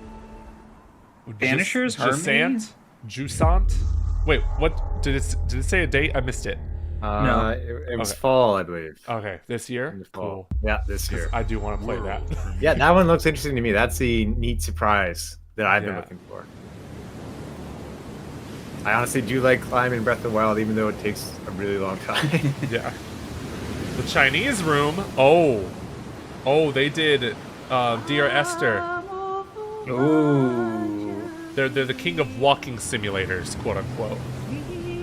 Vanishers, Harmony? Jusant. Wait, what did it say a date? I missed it. No. It was fall, I believe. Okay, this year? Cool. Yeah, this year. I do want to play that. Yeah, that one looks interesting to me. That's the neat surprise that I've been looking for. I honestly do like climbing Breath of the Wild, even though it takes a really long time. Yeah. The Chinese room. Oh, they did Dear Esther. Ooh. They're the king of walking simulators, quote unquote.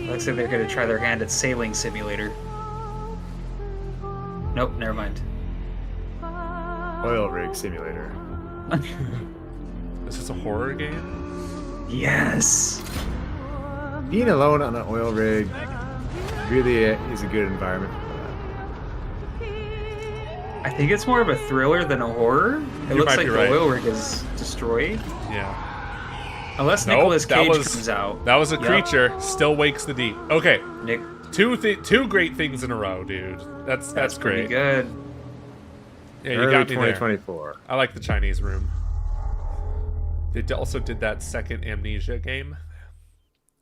Looks like they're gonna try their hand at Sailing Simulator. Nope, never mind. Oil rig simulator. Is this a horror game? Yes. Being alone on an oil rig really is a good environment for that. I think it's more of a thriller than a horror. It looks like the oil rig is destroyed. Yeah. Unless Nicolas Cage comes out. That was a creature. Still wakes the deep. Okay. Nick. Two great things in a row, dude. That's great. Pretty good. Yeah, you Early got me 2024. there. I like the Chinese room. They also did that second Amnesia game.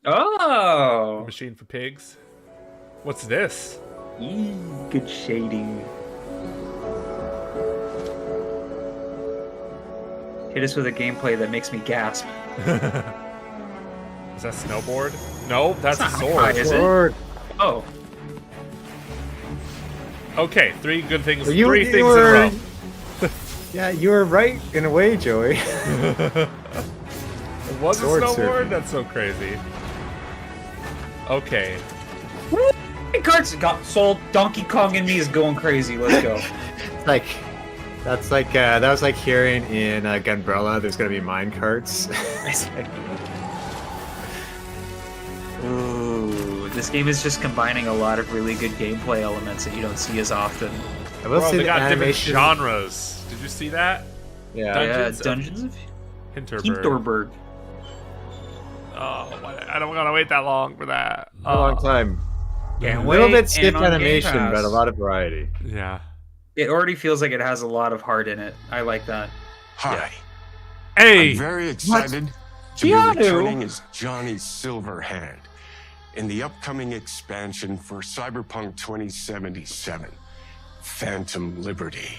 Oh. Machine for Pigs. What's this? Good shading. Hit us with a gameplay that makes me gasp. Is that snowboard? No, that's a sword. High, is it? Oh. Okay, three good things. Well, three things in a row. Yeah, you were right in a way, Joey. It was Sword a snowboard? surfing. That's so crazy. Okay. Carts got sold. Donkey Kong and me is going crazy. Let's go. That was like hearing in Gunbrella there's gonna be mine carts. Ooh, this game is just combining a lot of really good gameplay elements that you don't see as often. I will say they the got animation... different genres. Did you see that? Yeah. Dungeons of Hinterberg. Oh, I don't want to wait that long for that. A long time. Yeah, a little bit stiff animation, but a lot of variety. Yeah. It already feels like it has a lot of heart in it. I like that. Hi. Hey. I'm very excited to be returning as Johnny Silverhand in the upcoming expansion for Cyberpunk 2077, Phantom Liberty.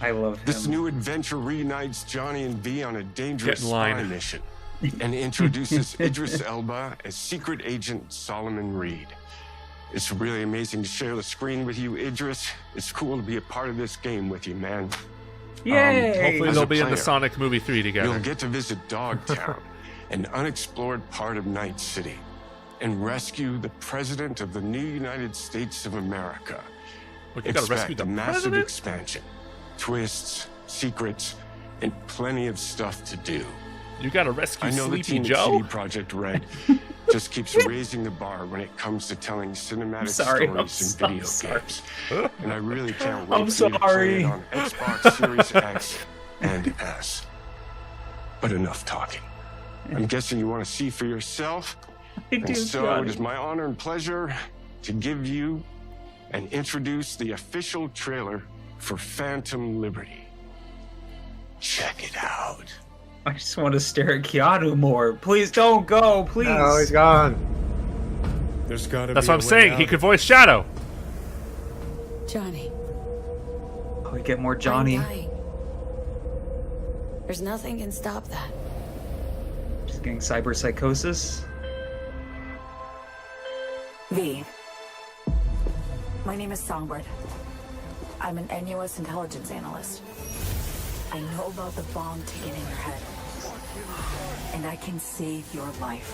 I love him. This new adventure reunites Johnny and V on a dangerous Get in line. spy mission and introduces Idris Elba as Secret Agent Solomon Reed. It's really amazing to share the screen with you, Idris. It's cool to be a part of this game with you, man. Yay! Hopefully As they'll a be in the player, Sonic movie 3 together. You'll get to visit Dogtown, an unexplored part of Night City, and rescue the President of the new United States of America. Well, you gotta rescue Expect the a massive president? expansion, twists, secrets, and plenty of stuff to do. You gotta rescue I know the Sleepy team at Joe? CD Projekt Red just keeps raising the bar when it comes to telling cinematic stories in video games. And I really can't wait I'm for you to play sorry. it on Xbox Series X and S. But enough talking. I'm guessing you want to see for yourself. I And do, so Johnny. it is my honor and pleasure to give you and introduce the official trailer for Phantom Liberty. Check it out. I just want to stare at Keanu more. Please don't go, please. No, he's gone. There's gotta That's be what a I'm way saying. out. He could voice Shadow. Johnny, Oh, we get more Johnny. I'm dying. There's nothing can stop that. Just getting cyberpsychosis. V. My name is Songbird. I'm an NUS intelligence analyst. I know about the bomb ticking in your head. And I can save your life.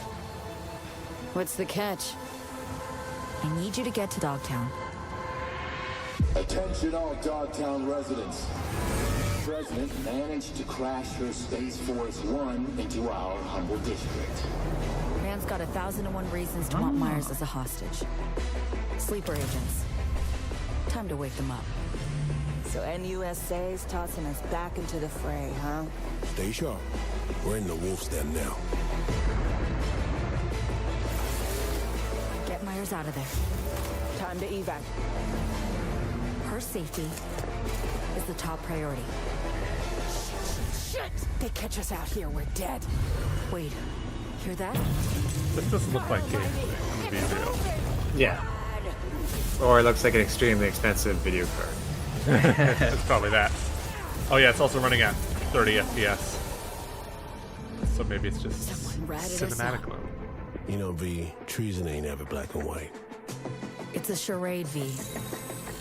What's the catch? I need you to get to Dogtown. Attention all Dogtown residents. The President managed to crash your Space Force One into our humble district. Man's got 1,001 reasons to want Myers as a hostage. Sleeper agents. Time to wake them up. So NUSA's tossing us back into the fray, huh? Stay sharp. We're in the wolf's den now. Get Myers out of there. Time to evac. Her safety is the top priority. Shit! They catch us out here, we're dead. Wait, hear that? This doesn't look like gameplay, to be real. Yeah. Or it looks like an extremely expensive video card. It's probably that. Oh yeah, it's also running at 30 FPS. So maybe it's just cinematic mode. You know, V, treason ain't ever black and white. It's a charade, V.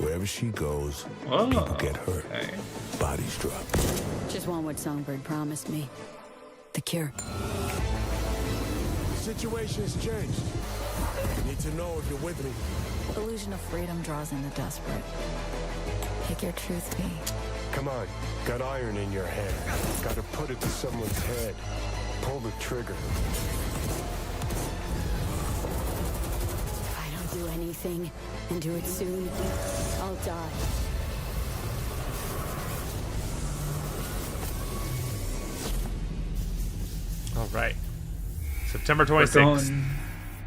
Wherever she goes, Oh, people get hurt. okay. Bodies drop. Just want what Songbird promised me. The cure. Situation's changed. Need to know if you're with me. Illusion of freedom draws in the desperate. Pick your truth, V. Come on, got iron in your hand. Gotta put it to someone's head. Pull the trigger. If I don't do anything, and do it soon, I'll die. All right. September 26th.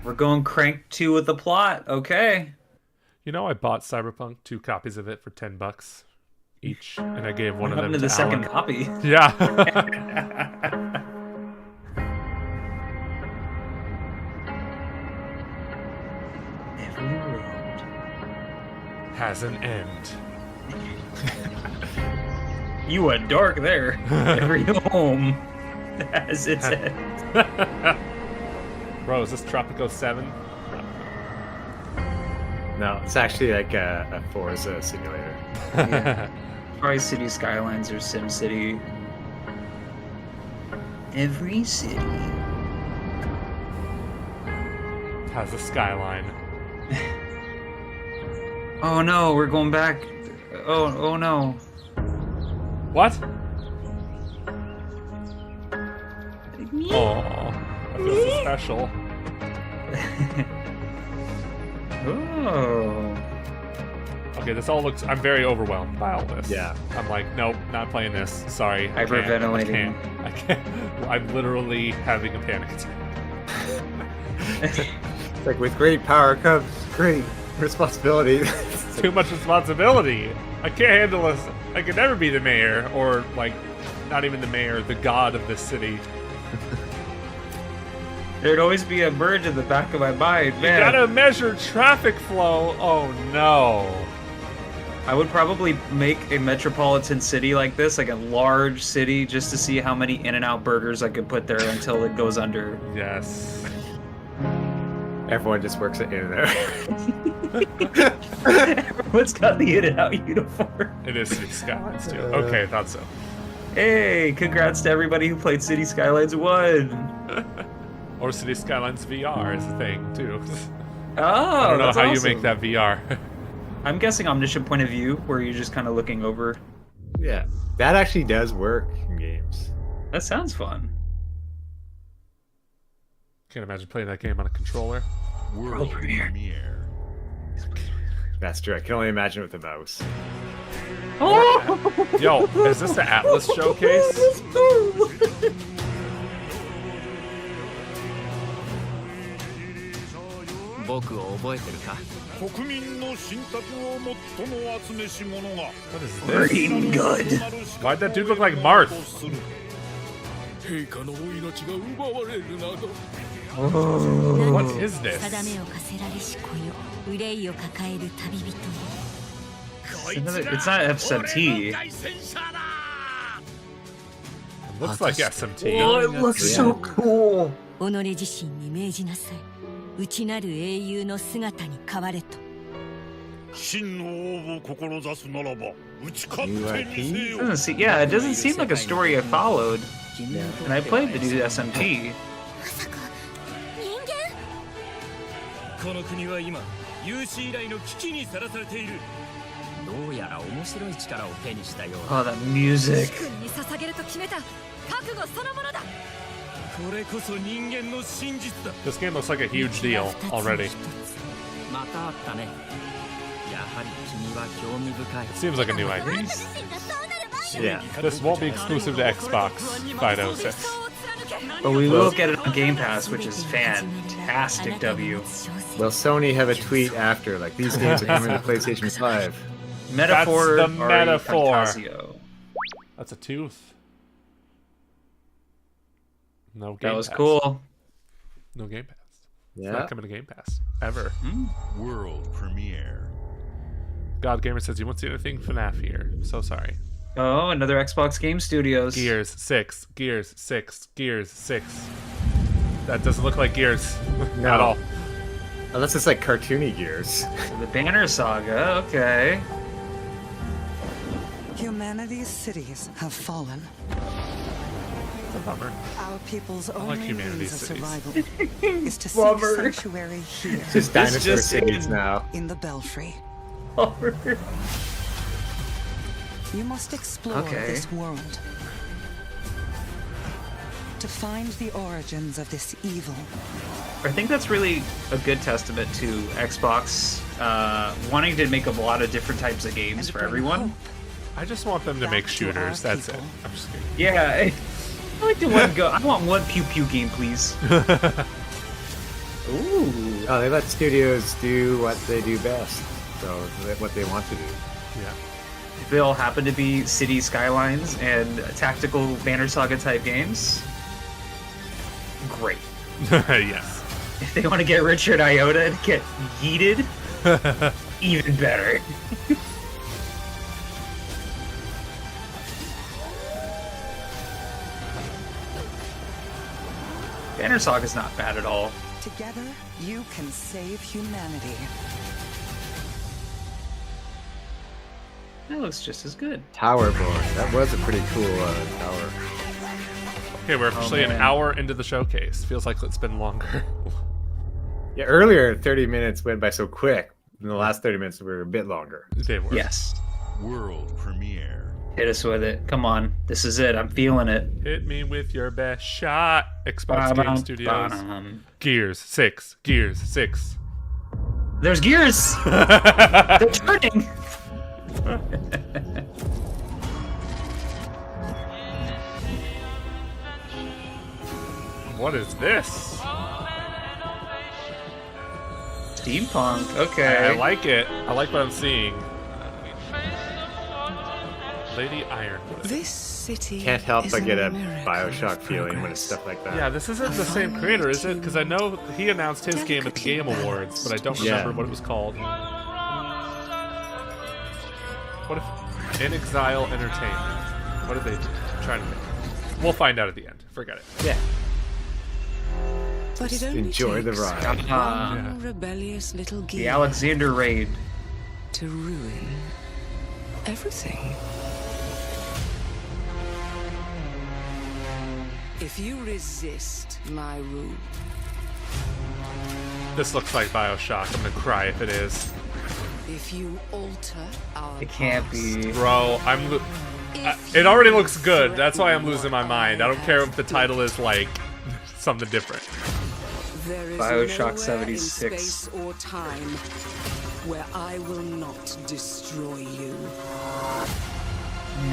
We're going Crank 2 with the plot. Okay. You know, I bought Cyberpunk, 2 copies of it for $10 each, and I gave one of them happened to to the second Alan. copy? Yeah. Every road has an end. You went dark there. Every home has its end. Bro, is this Tropico 7? No, it's actually like a Forza simulator. Yeah. Probably City Skylines or Sim City. Every city has a skyline. Oh no, we're going back. Oh no. What? Oh, I feel so special. Oh. Okay, this all looks. I'm very overwhelmed by all this. Yeah. I'm like, nope, not playing this. Sorry. I can't. Hyperventilating. I can't. I'm literally having a panic attack. It's like with great power comes great responsibility. Too much responsibility. I can't handle this. I could never be the mayor, or like, not even the mayor, the god of this city. There'd always be a bird in the back of my mind, man. You gotta measure traffic flow. Oh no. I would probably make a metropolitan city like this, like a large city, just to see how many In-N-Out burgers I could put there until it goes under. Yes. Everyone just works at In-N-Out. Everyone's got the In-N-Out uniform. It is City Skylines too. Okay, thought so. Hey, congrats to everybody who played City Skylines 1. Or City Skylines VR is a thing too. Oh, I don't know that's how awesome. you make that VR. I'm guessing omniscient point of view, where you're just kind of looking over. Yeah, that actually does work in games. That sounds fun. Can't imagine playing that game on a controller. World premiere. That's true. I can only imagine with a mouse. Oh! Yo, is this the Atlas showcase? What is this? Good. Why'd that dude look like Marth? What is this? It's not FSMT. It looks like SMT. Oh, it looks so cool. 己自身に命じなさい。内なる英雄の姿に変われと。真の王を志すならば打ち勝ってみせよ。 Yeah, it doesn't seem like a story I followed. And I played the new SMT. この国は今有史以来の危機にさらされている。どうやら面白い力を手にしたよう Oh, that music. に捧げると決めた覚悟そのものだ。これこそ人間の真実だ。 This game looks like a huge deal already. またあったね。やはり君は興味深い。 It seems like a new IP. Yeah. This won't be exclusive to Xbox 506. But we will get it on Game Pass, which is fantastic, W. Well, Sony have a tweet after, like, these games are coming to PlayStation 5. Metaphor. That's the metaphor. Fantasio. That's a tooth. No Game That was Pass. cool. No Game Pass. It's Yeah. not coming to Game Pass. Ever. World premiere. God Gamer says you won't see anything FNAF here. I'm so sorry. Oh, another Xbox Game Studios. Gears 6. Gears 6. Gears 6. That doesn't look like Gears No. at all. Unless it's like cartoony Gears. The Banner Saga, okay. Humanity's cities have fallen. It's a bummer. Our people's I like only humanity's means of cities. survival is to seek Bummer. sanctuary here. It's just dinosaur cities now. In the Belfry. Bummer. You must explore Okay. this world to find the origins of this evil. I think that's really a good testament to Xbox wanting to make a lot of different types of games for everyone. I just want them to make shooters. That's it. I'm just kidding. Yeah, I like to one go. I want one pew pew game, please. Ooh. Oh, they let studios do what they do best. So, what they want to do. Yeah. If they all happen to be City Skylines and tactical Banner Saga type games, great. Yes. If they want to get Richard Iota and get yeeted, even better. Banner Saga's not bad at all. Together, you can save humanity. That looks just as good. Towerborn. That was a pretty cool tower. Okay, we're officially an man. hour into the showcase. Feels like it's been longer. Yeah, earlier 30 minutes went by so quick. In the last 30 minutes were a bit longer. They were. Yes. World premiere. Hit us with it. Come on. This is it. I'm feeling it. Hit me with your best shot. Xbox Game Ba-dum, Studios. ba-dum. Gears 6. Gears 6. There's gears! They're turning! What is this? Steampunk. Okay. I like it. I like what I'm seeing. Lady Ironwood. This city Can't help is but get a miracle Bioshock of feeling when progress. it's stuff like that. Yeah, this isn't the same creator, is it? Because I know he announced his game at the Game Awards, but I don't remember what it was called. What if In Exile Entertainment? What are they trying to make? We'll find out at the end. Forget it. Yeah. But it only Enjoy the takes ride. one rebellious little gear The Alexander raid. to ruin everything. If you resist my rule, This looks like Bioshock. I'm gonna cry if it is. if you alter our It can't be. Bro, it already looks good. That's why I'm losing my mind. I don't care if the title is like something different. there is Bioshock nowhere 76. in space or time where I will not destroy you.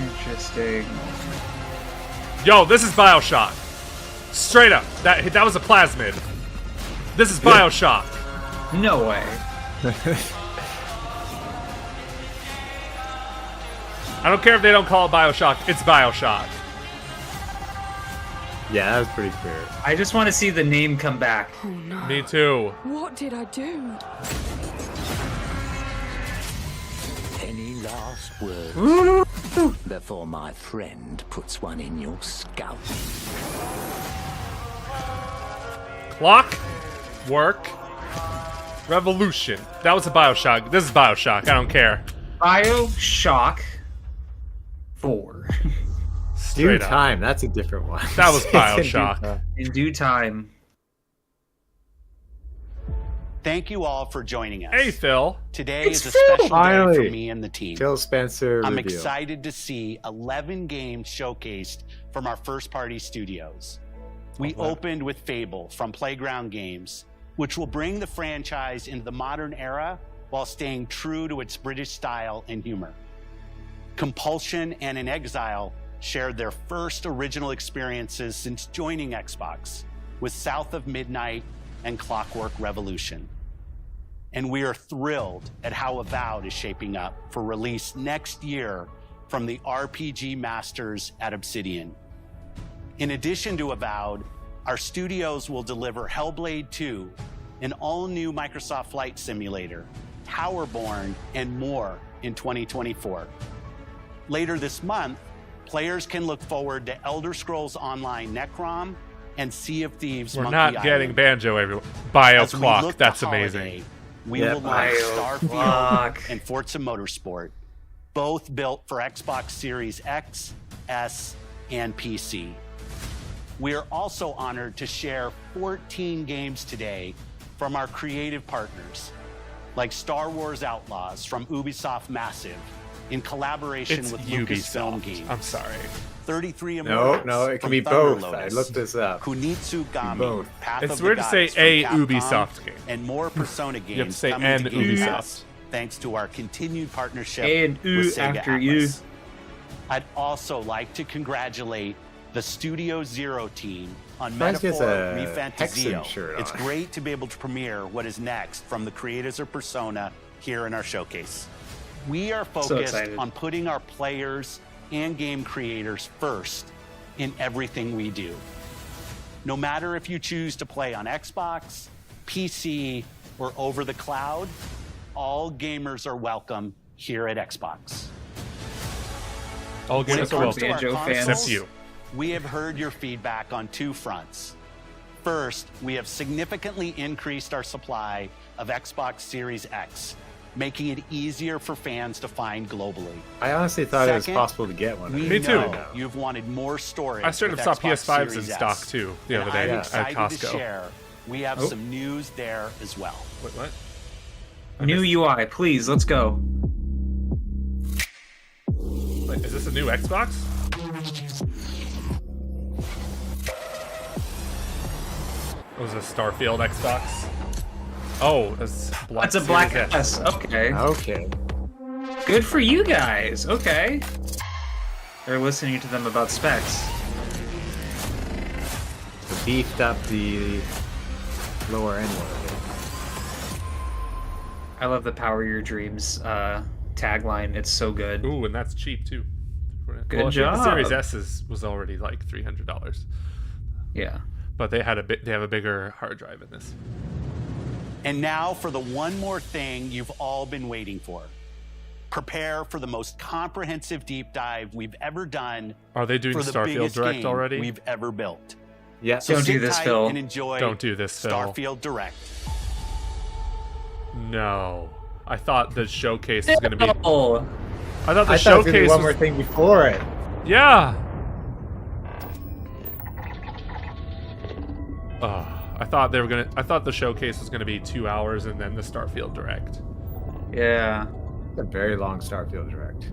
Interesting. Yo, this is Bioshock. Straight up. That was a plasmid. This is Bioshock. No way. I don't care if they don't call it Bioshock. It's Bioshock. Yeah, that was pretty clear. I just want to see the name come back. Oh no. Me too. What did I do? Any last words before my friend puts one in your scalp? Clock. Work. Revolution. That was a Bioshock. This is Bioshock. I don't care. Bioshock 4. Due Straight up. time. That's a different one. That was It's in due Bioshock. time. In due time. Thank you all for joining us. Hey, Phil. Today It's is a Phil. special day Finally. for me and the team. Phil Spencer I'm reveal. excited to see 11 games showcased from our first-party studios. We opened with Fable from Playground Games, which will bring the franchise into the modern era while staying true to its British style and humor. Compulsion and In Exile shared their first original experiences since joining Xbox with South of Midnight and Clockwork Revolution. And we are thrilled at how Avowed is shaping up for release next year from the RPG masters at Obsidian. In addition to Avowed, our studios will deliver Hellblade 2, an all-new Microsoft Flight Simulator, Towerborn, and more in 2024. Later this month, players can look forward to Elder Scrolls Online Necrom and Sea of Thieves We're Monkey not Island. getting Banjo everywhere. As we BioClock. look to That's holiday, amazing. We Yeah, will launch Starfield Bioclock. and Forza Motorsport, both built for Xbox Series X, S, and PC. We are also honored to share 14 games today from our creative partners, like Star Wars Outlaws from Ubisoft Massive, in collaboration It's with Ubisoft. Lucasfilm Games. I'm sorry. 33 No, Immortals it can from be Thunder both. I Lotus, looked this up. Kunitsu Gami, Both. Path It's of weird the to say Gods a from Capcom, Ubisoft game. and more Persona You have to games say coming an to Game Ubisoft. Pass, thanks to our continued partnership And with Sega after Atlas. you. I'd also like to congratulate the Studio Zero team on Bryce gets Metaphor a Hexen Refantazio. shirt It's on. great to be able to premiere what is next from the creators of Persona here in our showcase. We are focused excited. on putting our players and game creators first in everything we do. No matter if you choose to play on Xbox, PC, or over the cloud, all gamers are welcome here at Xbox. All When it games are comes to welcome. our Banjo fans. Except consoles, you. we have heard your feedback on two fronts. First, we have significantly increased our supply of Xbox Series X, making it easier for fans to find globally. I honestly thought it was Second, possible to get one. We Me too. know you've wanted more storage. I straight up with saw Xbox PS5s in Series stock S. too the And other day I'm at excited to Costco. share we have Oh. some news there as well. Wait, what? New UI, please. Let's go. Wait, is this a new Xbox? It was a Starfield Xbox. Oh, it's black. That's a black Series S. Okay. Okay. Good for you guys. Okay. They're listening to them about specs. Beefed up the lower end one. I love the Power Your Dreams tagline. It's so good. Ooh, and that's cheap too. Good I think job. The Series S was already like $300. Yeah. But they have a bigger hard drive in this. And now for the one more thing you've all been waiting for. Prepare for the most comprehensive deep dive we've ever done. Are they doing for the Starfield biggest Direct game already? we've ever built. Yeah. So Don't do sit this, tight Phil. and enjoy Don't do this, Phil. Starfield Direct. No. I thought the showcase was going to be... Oh. I thought the I thought it was gonna be showcase one more thing before it. Yeah. I thought the showcase was gonna be 2 hours and then the Starfield Direct. Yeah. It's a very long Starfield Direct.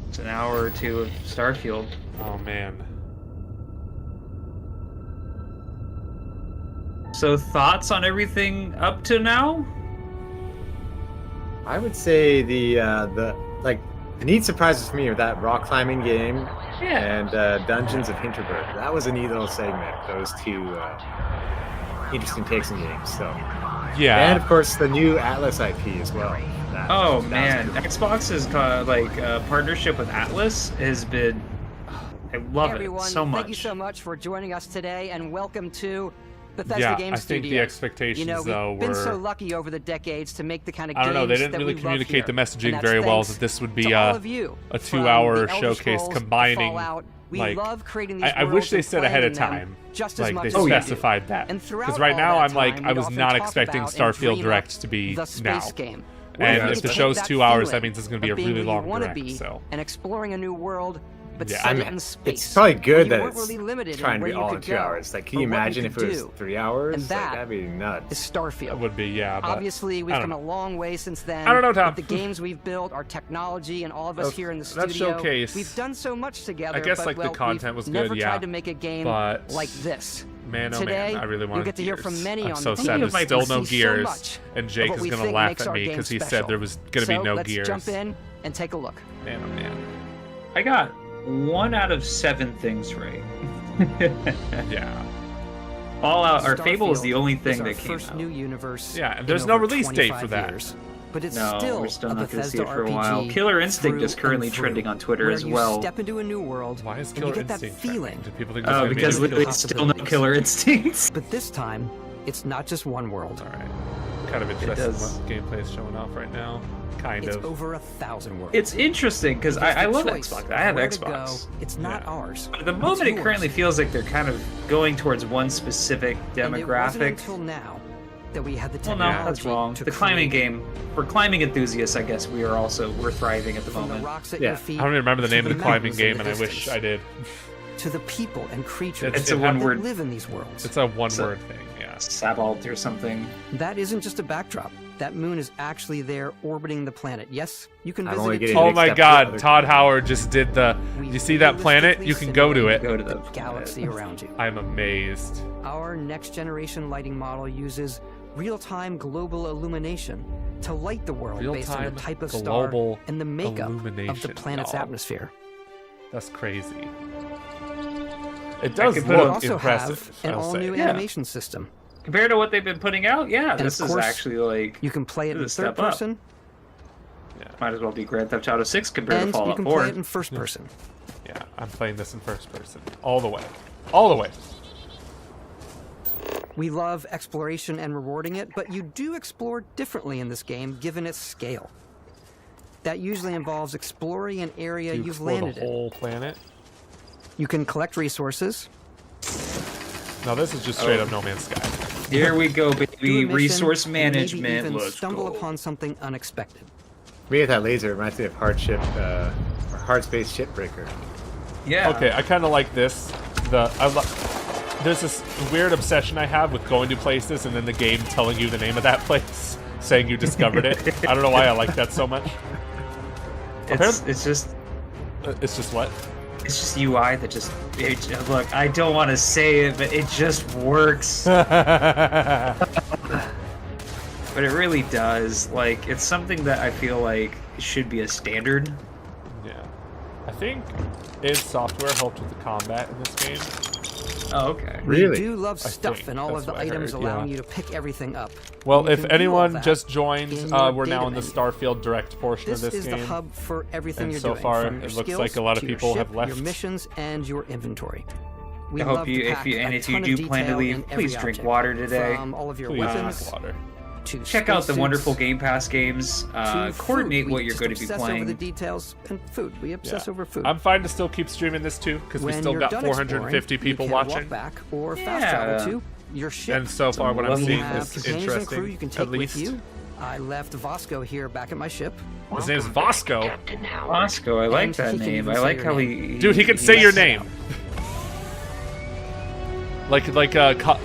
It's an hour or two of Starfield. Oh man. So thoughts on everything up to now? I would say the neat surprises for me are that rock climbing game and Dungeons of Hinterberg. That was a neat little segment. Those two interesting takes in games. So yeah, and of course the new Atlas IP as well. Oh man, Xbox's partnership with Atlas has been. I love Everyone, it so much. Thank you so much for joining us today, and welcome to Bethesda yeah, Game I think Studios. the expectations though we've were. been so lucky over the decades to make the kind of I games don't know. They didn't that really we communicate the love messaging here. And very that's well. thanks That this would be to all of you, a from 2-hour the Elder showcase Scrolls, combining. Fallout. We like, love creating these I wish worlds they and said ahead playing of them time. just like as much they as we do. specified that. And throughout Because right all now that I'm like time, I we'd was often not talk expecting about and Starfield dream Direct up to be the space now. game. And Where if you the take show's that 2 hours, that feeling means it's going to be a of being really where you long wanna direct. be So and exploring a new world, but Yeah. set I it mean, in space. It's probably good where that you it's weren't really limited trying in to where be you all could in 2 go, hours. Like, can you or what imagine could if it was do. 3 hours? And Like, that that'd be nuts. is Starfield. that would be but Obviously, we've I don't come a know. long way since then. I don't know, Tom. With the games we've built, our technology, and all of us here in the that studio. showcase, We've done so much together. I guess but, like well, the content we've was never good, tried yeah. to make a game But like this. man, oh Today, man, I really want. you'll get to hear from many I'm on so the sad team. there's still no See so Gears, much and Jake of what is we gonna think laugh makes at our me game because he special. said there was gonna be no let's Gears. jump in and take a look. Man, oh man. I got 1 out of 7 things right. Yeah. Fallout or Fable is the Starfield only is thing our that came first out. new universe. Yeah, and in there's no over release date 25 for that. years. But it's No, still we're still a not going to see Bethesda it for a RPG while. Killer Instinct is through currently and through, trending on Twitter where as you well. step into a new world, Why is and you Killer get that Instinct feeling. trending? Do people think there's Oh, gonna be because new- there's still no Killer Instincts. But this time, it's not just one world. All right. Kind of interesting what gameplay is showing off right now. Kind It's of. over 1,000 worlds. It's interesting because I the love choice Xbox. of I have where to Xbox. go, it's not ours. But at the moment, it currently feels like they're kind of going towards one specific And it wasn't demographic. until now that we had the Well, technology no, that's wrong. to The climbing create game, for climbing enthusiasts, I guess we're thriving at the From the moment. rocks at Yeah, your feet I don't even remember the to name of the climbing mountains in game, the and I wish distance, I did. to the people and creatures It's a that one-word- live in these worlds. It's a one-word thing. Yeah. Sabalt or something. That isn't just a backdrop. That moon is actually there orbiting the planet. Yes, you can I'm visit only it getting too. Oh mixed my up with God! other Todd games. Howard just did the. You see that planet? You can go to it. Go to the galaxy around you. I'm amazed. Our next generation lighting model uses real-time global illumination to light the world based on the Real-time type of star global and the makeup of the illumination, planet's y'all. atmosphere. That's crazy. It I does could We put look also impressive. have an I'll say. all-new Yeah. animation system. Compared to what they've been putting out, yeah, And this of is course, actually like You can play it in this is a third step up. person, might as well be Grand Theft Auto 6 compared and to you Fallout can 4. play it in first person. Yeah, I'm playing this in first person, all the way, all the way. We love exploration and rewarding it, but you do explore differently in this game given its scale. That usually involves exploring an area You you've explore landed the in. whole planet. You can collect resources, No, this is just straight up No Man's Sky. Here we go, do a baby. mission, Resource and maybe management. even Let's stumble go. upon something unexpected. Me with that laser reminds me of Hard Space Shipbreaker. Yeah. Okay, I kind of like this. There's this weird obsession I have with going to places and then the game telling you the name of that place, saying you discovered it. I don't know why I like that so much. It's just It's just what? It's just UI that just look. I don't want to say it, but it just works. But it really does. Like, it's something that I feel like should be a standard. Yeah. I think id Software helped with the combat in this game. Oh, okay. Really? We do love I stuff think and all that's of the what I items heard, allowing yeah. you to pick everything up. Well, And you if can view all anyone that just joined, in your we're now data in the menu. Starfield Direct portion This of this is game. the hub for everything And you're so doing, far, from your it looks skills like a lot of to your people ship, have left. your missions and your inventory. We I hope love you, to if pack you, a and if you ton of do plan to detail leave, in every please drink object, water today. From all of your Please weapons, drink water. to check out the spacesuits, wonderful Game Pass games. to Coordinate food. what We you're just going to be obsess over playing. the details and food. We obsess over food. I'm fine to still keep streaming this too, because we When still you're got done 450 exploring, people you can watching. Walk back or fast travel to your ship. And so far, what I'm We seeing have is companions and interesting. crew you can take At least with you. I left Vasco here back at my ship. his name's Vasco. Vasco, I like And that he can name. even I say like your how name. Dude, he can say your name. Like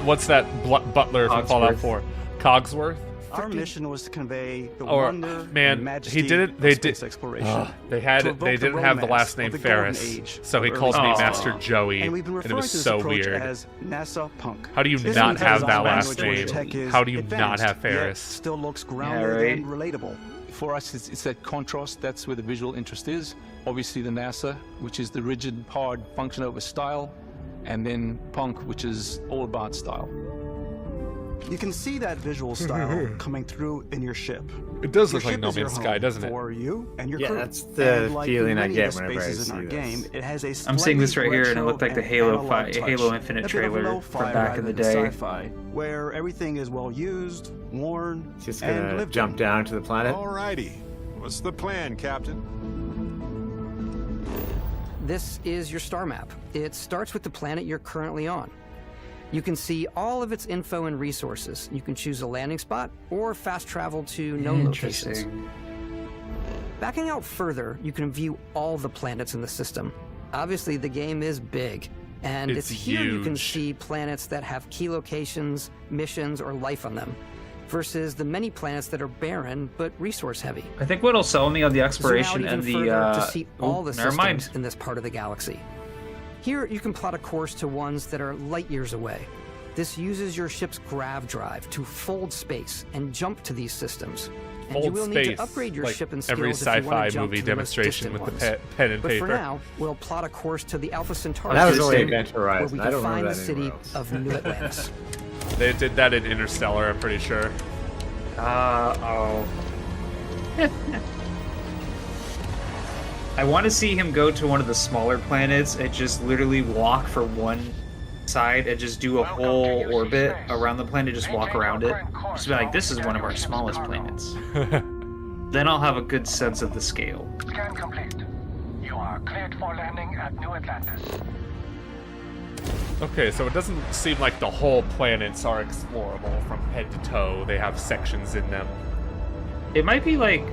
what's that butler from Fallout 4? Cogsworth. Our mission was to convey the Or wonder man, and majesty he did it. of They space did. exploration. They didn't have the romance last name of the golden Ferris, age so he of calls early me space Master travel. Joey, And we've been and it referring was to this so approach weird. as NASA Punk. How do you This not is have a that design last language where name? tech is How do you not advanced, have yet Ferris? still looks grounded and relatable. For us, it's that contrast. That's where the visual interest is. Obviously, the NASA, which is the rigid, hard function over style, and then Punk, which is all about style. You can see that visual style coming through in your ship. It does Your look like ship No is your Man's Sky, home doesn't it? For you and your Yeah, crew. that's the And like feeling I many get of the whenever I spaces see in our this. game, it has a I'm seeing this right slightly here, and it retro looked like the and Halo analog touch. Halo Infinite A bit of trailer lo-fi from back in the rather than day. Sci-fi, where everything is well used, worn, Just and gonna lived jump in. down to the planet. Alrighty. What's the plan, Captain? This is your star map. It starts with the planet you're currently on. You can see all of its info and resources. You can choose a landing spot or fast travel to known locations. Backing out further, you can view all the planets in the system. Obviously, the game is big, and It's it's here you can huge. see planets that have key locations, missions, or life on them, versus the many planets that are barren but resource heavy. I think what'll sell me on the exploration Zoom out and even the further to see all the never systems mind. in this part of the galaxy. Here, you can plot a course to ones that are light years away. This uses your ship's grav drive to fold space and jump to these systems. And you Fold will need space, to upgrade your like ship and every skills if you want sci-fi to jump movie to the most demonstration distant with the ones. pen and But paper. for now, we'll plot a course to the Alpha Centauri That was system, only Event where Horizon. we I can don't find remember the that city anywhere else. of New Atlantis. They did that in Interstellar, I'm pretty sure. Oh. I want to see him go to one of the smaller planets and just literally walk for one side and just do a whole orbit around the planet, just walk around it. Just be like, this is one of our smallest planets. Then I'll have a good sense of the scale. Scan complete. You are cleared for landing at New Atlantis. Okay, so it doesn't seem like the whole planets are explorable from head to toe. They have sections in them. It might be like,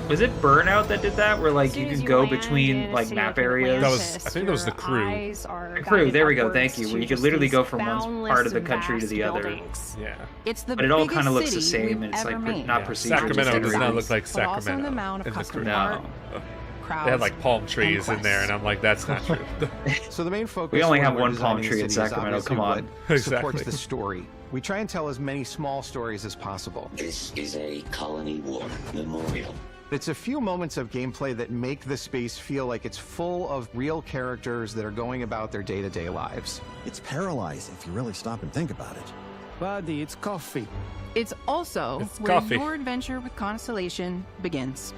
was it Burnout that did that, where like you can go between like map areas? That was, I think that was the crew. The crew, there we go, thank you. Where you could literally go from one part of the country to the other. Yeah. It's the But it all biggest kind of looks the city same, we've and it's like ever made. not procedurally Sacramento does not generated. look like But also Sacramento. the amount of in the customer crew. art, They had like palm trees in there, and I'm like, that's not true. So the main focus We only when have we're one palm designing a tree in city is Sacramento, obviously come on. what supports Exactly. the story. We try and tell as many small stories as possible. This is a colony war memorial. It's a few moments of gameplay that make the space feel like it's full of real characters that are going about their day-to-day lives. It's paralyzing if you really stop and think about it. Buddy, it's coffee. It's also It's where coffee. your adventure with Constellation begins.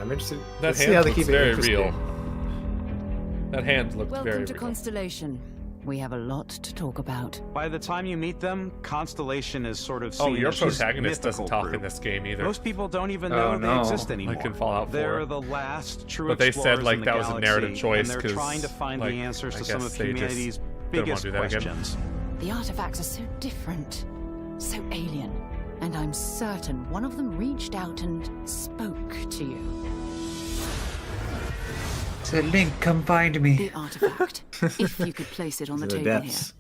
I'm interested. That Let's see hand how they looks keep it very interesting. real. That hand looks Welcome very to real. Constellation. We have a lot to talk about. By the time you meet them, Constellation is sort of seen Oh, your as this protagonist doesn't mythical talk in group. this game either. Most people don't even Oh, know no. they exist anymore. Like in Fallout 4. They're the last true But they said, explorers like, in the that was a narrative galaxy, choice, and they're 'cause, trying to find like, the answers I to some guess of they just humanity's didn't want biggest to do that again. questions. The artifacts are so different, so alien, and I'm certain one of them reached out and spoke to you. So Link, come find me. The artifact, if you could place it on the To the table depths.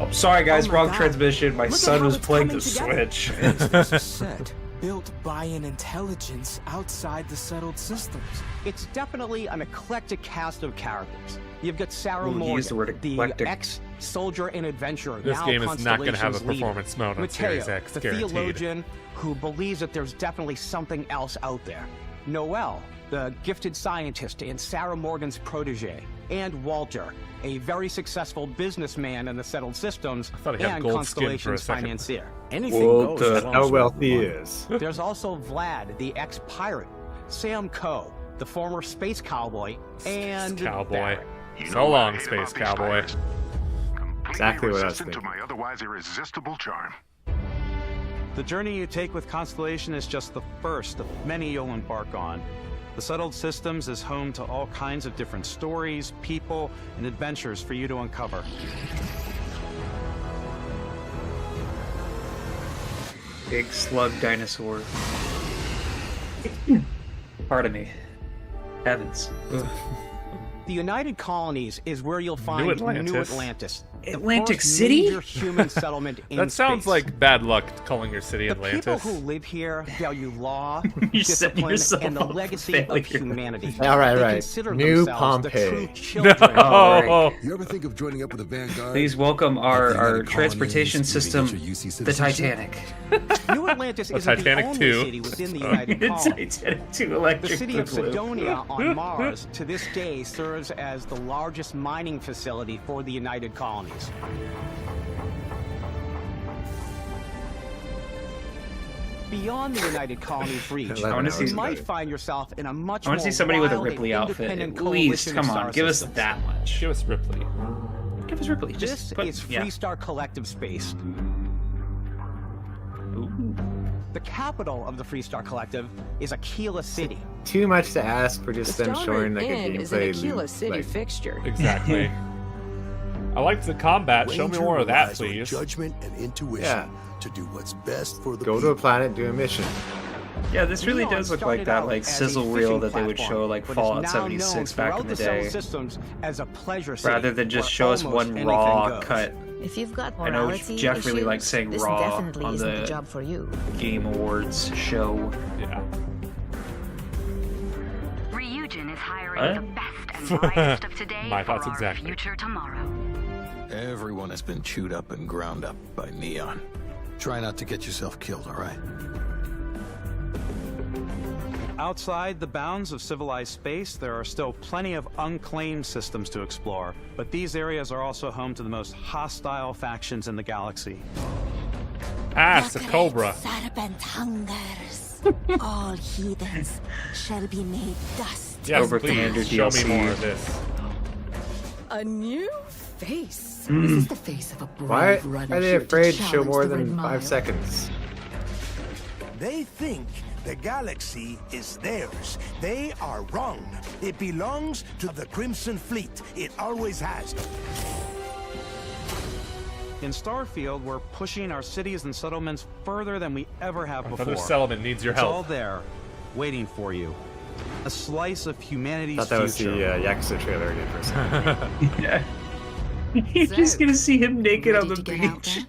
Oh, sorry guys, Oh my wrong God. transmission. My Look at son how was it's playing coming the together. Switch. This is set, built by an intelligence outside the settled systems. It's definitely an eclectic cast of characters. You've got Sarah Ooh, he used the Morgan, word the eclectic. ex-soldier and adventurer. This now game is not gonna have a Constellation's leader. performance mode on Mateo, Series X, the guaranteed. theologian who believes that there's definitely something else out there. Noel, the gifted scientist and Sarah Morgan's protege. And Walter, a very successful businessman in the settled systems thought he had and gold skin for a Constellation's second. financier. Anything goes. That's how wealthy he is. There's also Vlad, the ex-pirate, Sam Coe, the former space cowboy, and Cowboy. Barrett. So long, space cowboy. Exactly what I was resistant thinking. to my otherwise irresistible charm. The journey you take with Constellation is just the first of many you'll embark on. The Settled Systems is home to all kinds of different stories, people, and adventures for you to uncover. Big slug dinosaur. Pardon me. Heavens. Ugh. The United Colonies is where you'll find New Atlantis. The Atlantic first City? major human settlement in That sounds space. like bad luck calling your city The Atlantis. people who live here value law, You set discipline, yourself and the up for legacy of failure. humanity. All right, They right. consider New themselves the true Pompeii. children No. of Oh. You ever think of joining up with the Vanguard? Please welcome our United transportation Colonies, maybe system, get your UC the citizenship? Titanic. New Atlantis The isn't Titanic the only 2. city within the Oh. United The Colonies. Titanic 2 The Electric city of Boogaloo. Sidonia on Mars to this day serves as the largest mining facility for the United Colonies. Beyond the United Colonies reach, I wanna see- you might find yourself in a much I want more to see somebody with a wild and Ripley outfit. independent At least, coalition come of on, star give us systems. that much. Give us Ripley. Give us Ripley. This Just put, is yeah. Freestar Collective Space. The capital of the Freestar Collective is Aquila City. Too much to ask for just them showing like a Inn is an gameplay Aquila loop. City Like, fixture. Exactly. I liked the combat. Show me Ranger more of that, relies on please. Judgment and intuition Yeah. to do what's best for the go to people. a planet, do a mission. Yeah, this really Neon does look started like that out like as a sizzle fishing reel that they would platform, show like but is Fallout now 76 known back in the throughout Settled day, Systems as a pleasure city, rather than just where show us almost one anything raw goes. cut. If you've got I know morality Jeff really issues, likes saying this raw definitely on isn't the the job for you. Game Awards show. Yeah. Ryujin is hiring What? the best and brightest of today My for thoughts our exactly. future tomorrow. Everyone has been chewed up and ground up by Neon. Try not to get yourself killed, all right? Outside the bounds of civilized space, there are still plenty of unclaimed systems to explore, but these areas are also home to the most hostile factions in the galaxy. Ass, a cobra. Serpent hungers. All heathens shall be made dust. Yes, Cobra Commander please. Show me DLC. more of this. A new face. This is the face of a Why brave runner are they here to afraid to show challenge more the than Red 5 Mile. seconds? They think the galaxy is theirs. They are wrong. It belongs to the Crimson Fleet. It always has. In Starfield, we're pushing our cities and settlements further than we ever have before. Another settlement needs your It's all help. there, waiting for you. A slice of humanity's Thought that was the future. Yakuza trailer again for a second. Yeah. You're just gonna see him naked on the beach.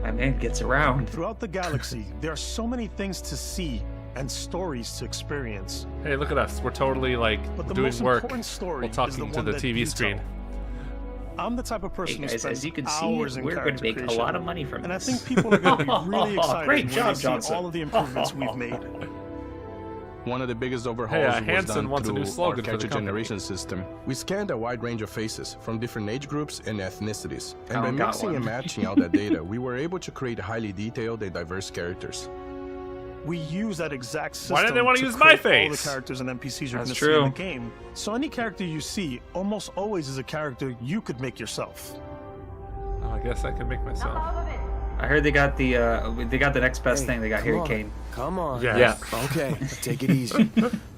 My man gets around. Throughout the galaxy, there are so many things to see and stories to experience. Hey, look at us. We're totally like But the doing most work important story while is talking the to one the that TV you screen. tell. I'm the type of Hey person who guys, spends as you can see, hours in we're going to character make a creation. lot of money from And I this. think people are going to be really excited Great when job, they see Johnson. all of the improvements we've made. One of the biggest overhauls Hey, was Hanson done wants a through new slogan our for the character company. generation system. We scanned a wide range of faces from different age groups and ethnicities. I And by don't got mixing and one. matching out that data, we were able to create highly detailed and diverse characters. We use that exact system. Why didn't they want to use create my all the face? characters and NPCs you're going That's to see in the true. game. So any character you see almost always is a character you could make yourself. Oh, I guess I can make myself. I heard they got the next best thing they got here, Kane. Come on. Yeah. Yeah. Okay, take it easy.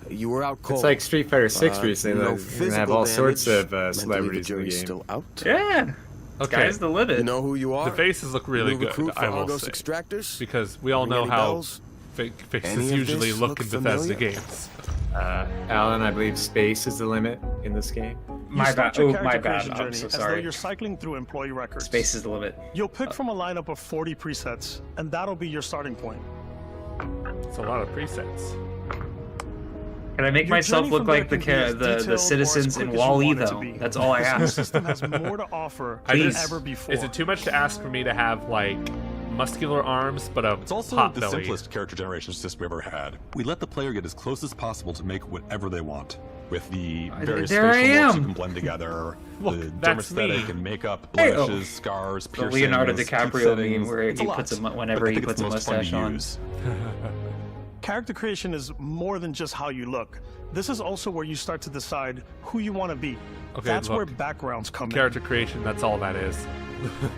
You were out cold. It's like Street Fighter 6 recently. no They're going to have physical all sorts damage. of Mentally, celebrities the in the jury's game. still out. Yeah. Okay. Sky's the limit. You know who you are? The faces look really New good, recruit for I will Argos say. Extractors? Because we all Ring know any how bells? fake Any faces of usually this look look in Bethesda familiar? games. Alan, I believe space is the limit in this game. My You start bad. your Oh, character my bad. creation I'm journey so as though sorry. you're cycling through employee records. Space is the limit. You'll pick from a lineup of 40 presets, and that'll be your starting point. It's a lot of presets. Can I make Your myself journey look from there like the can be as the detailed or as citizens in quick as you Wall-E want it to though? be. That's all I The ask. system has more to offer I than just- ever before. Is it too much to ask for me to have like muscular arms but a It's also pot the belly? simplest character generation system we've ever had. We let the player get as close as possible to make whatever they want. With the various there I facial looks you am. can blend together, Look, the that's dermesthetic me. and makeup, Hey-o. blemishes, scars, The piercings, Leonardo DiCaprio settings. meme where It's he a lot, puts a but whenever I he think puts it's a most fun to mustache on. use. character creation is more than just how you look. This is also where you start to decide who you want to be. Okay, that's look, where backgrounds come character creation, that's all that is.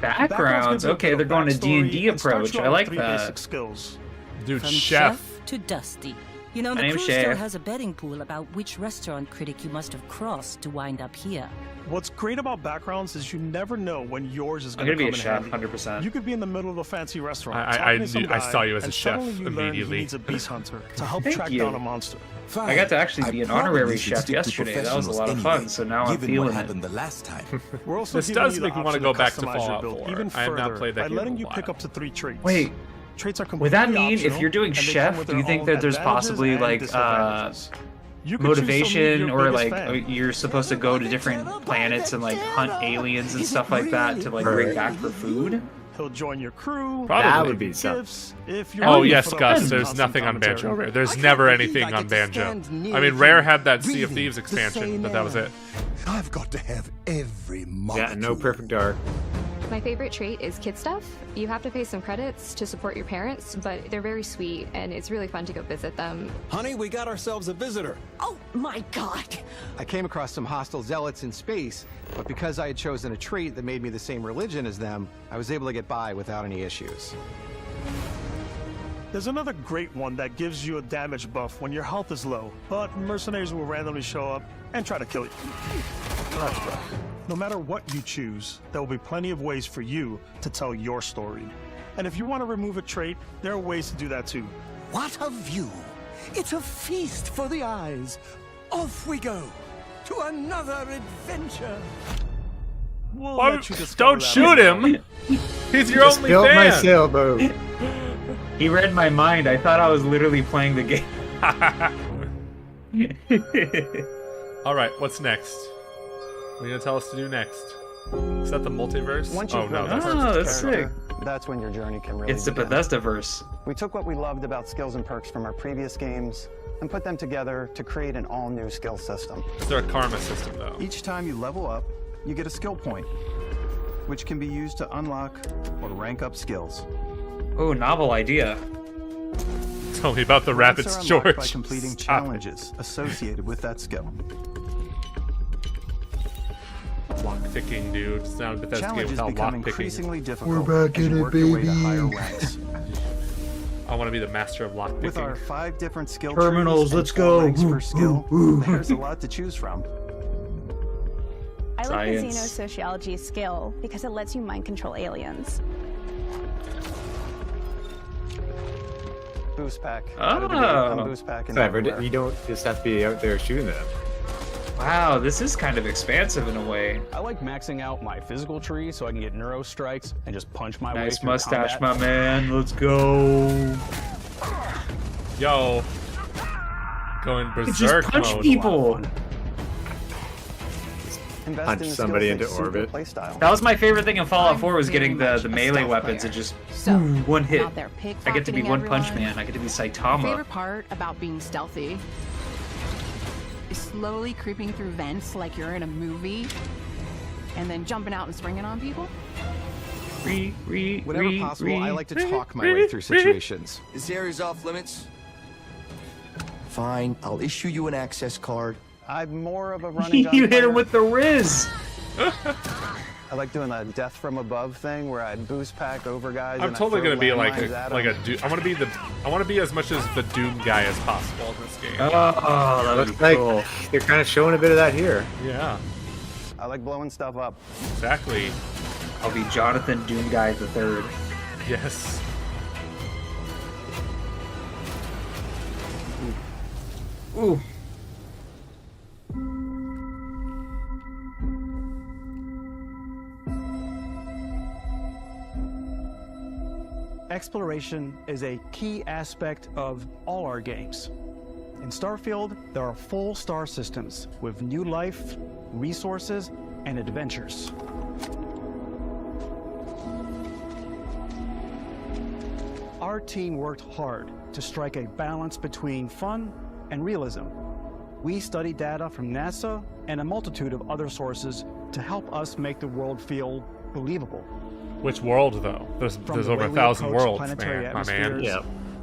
Backgrounds? Okay, they're going to D&D approach. I like that. Skills. Dude, From chef. to Dusty. You know, the My name's crew still Chef. has a betting pool about which restaurant critic you must have crossed to wind up here. What's great about backgrounds is you never know when yours is I'm going to gonna come be a in chef, handy. 100%. You could be in the middle of a fancy restaurant. I talking to some knew- I guy, saw you as a and chef suddenly you learn immediately. he needs a beast hunter to help Thank track you. down a monster. I got to actually be an honorary chef yesterday. That was a lot of fun, so now I'm feeling it. the last time. We're also This giving does you make the me want to option go back to customize your Fallout build 4. even I have not further played that by game letting in a you while. pick up to 3 traits. Wait, traits are would that completely mean if optional, you're doing and they come chef, with do you their think own that there's advantages possibly and like disadvantages. You could choose somebody motivation your or biggest like fan. you're supposed to go to different planets and like hunt aliens and stuff like that to like bring back for food? He'll join your crew. Probably. That would be gifts, something. if you're Oh ready yes, for the Gus. fun There's constant nothing on commentary. Banjo Rare. There's never anything on Banjo. I mean, Rare had that Sea of Thieves expansion, but that was it. I've got to have every molecule. Yeah, no perfect dark. My favorite trait is kid stuff. You have to pay some credits to support your parents, but they're very sweet, and it's really fun to go visit them. Honey, we got ourselves a visitor. Oh my god! I came across some hostile zealots in space, but because I had chosen a trait that made me the same religion as them, I was able to get by without any issues. There's another great one that gives you a damage buff when your health is low, but mercenaries will randomly show up and try to kill you. No matter what you choose, there will be plenty of ways for you to tell your story. And if you want to remove a trait, there are ways to do that too. What a view! It's a feast for the eyes. Off we go to another adventure. We'll Why- let you discover don't that shoot later. him! He's your Just only built my fan! sailboat. He read my mind. I thought I was literally playing the game. Alright, what's next? What are you gonna tell us to do next? Is that the multiverse? Once Oh you've no, built that's a Oh, perfect that's character, that's when your journey can really It's the begin. Bethesda-verse. We took what we loved about skills and perks from our previous games and put them together to create an all-new skill system. Is there a karma system though? Each time you level up, you get a skill point, which can be used to unlock or rank up skills. Oh, novel idea. Tell me about the rapids, Ranks are unlocked George. by completing Stop it. challenges associated with that skill. Lockpicking, dude. It's not a Bethesda game Challenges without become lockpicking. increasingly difficult We're back as in you it, work your way to baby. higher ranks. I want to be the master of lockpicking. With our 5 different skill Terminals, trees and let's 4 go. ranks per skill, there's a lot to choose from. I like the Science. xenosociology skill because it lets you mind control aliens. Boost pack. Oh. Out of the gate, boost pack and Clever. everywhere. You don't just have to be out there shooting them. Wow, this is kind of expansive in a way. I like maxing out my physical tree so I can get neuro strikes and just punch my way Nice through mustache, combat. my man. Let's go. Yo. Going Just berserk punch mode. people. Invest Punch in the somebody skills that into suit your orbit. playstyle. That was my favorite thing in Fallout I'm 4 was very getting much the a melee stealth weapons player. and just So, one hit. out there I get to be pickpocketing one punch everyone. man. I get to be Saitama. Favorite part about being stealthy is slowly creeping through vents like you're in a movie, and then jumping out and springing on people. Whenever possible, I like to talk my way through situations. This area's off limits. Fine, I'll issue you an access card. I'm more of a running gun You hit player. him with the Riz. I like doing the death from above thing where I boost pack over guys. I'm and I totally throw gonna be like landmines at a 'em. dude. I want to be as much as the Doom guy as possible in this game. Oh, that would Looks be like cool. they're kind of showing a bit of that here. Yeah, I like blowing stuff up. exactly. I'll be Jonathan Doom Guy the Third. Yes. Ooh. Exploration is a key aspect of all our games. In Starfield, there are full star systems with new life, resources, and adventures. Our team worked hard to strike a balance between fun and realism. We studied data from NASA and a multitude of other sources to help us make the world feel believable. Which world though? There's From over the way we 1,000 approach worlds, planetary man. My man. atmospheres,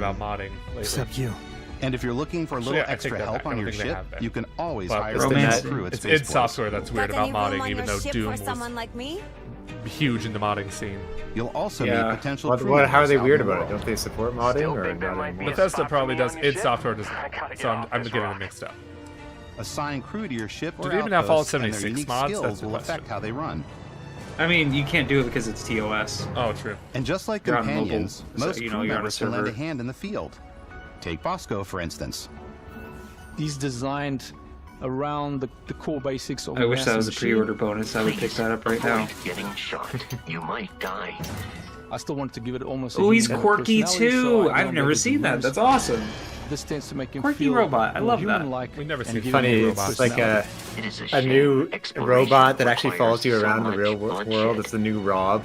weird about modding lately. Except you. And if you're looking for a Actually, little I extra take that help back. I on don't your think they ship, have been. you can always But hire it's a the nice net- crew at it's Space id Software that's weird Got about any room modding, on even your though ship Doom for was someone like me? huge in the modding scene. You'll also Yeah. meet potential What, crew how are they members weird out in the about it? world. Don't they support modding or not anymore? Bethesda probably does. id Software does not. So I'm getting them mixed up. Assign crew to your ship Do or they even have Fallout outposts, and their 76 unique mods? skills That's the will question. affect how they run. I mean, you can't do it because it's TOS. Oh, true. And just like You're on companions, mobile, so, most you crew know, you're on a members can lend a server. hand in the field. Take Bosco, for instance. He's designed around the core basics of I wish that was a NASA pre-order machine. bonus. I would pick that up right now. Getting shot. You might die. I still want to give it almost. Oh, a he's human quirky personality, too. so I I've don't never let it seen be that. used. That's awesome. This tends to make him Quirky feel robot. I more love that. human-like We've never and seen give Funny, him a it's like a personality. new robot that actually follows you around the real world. It's the new Rob.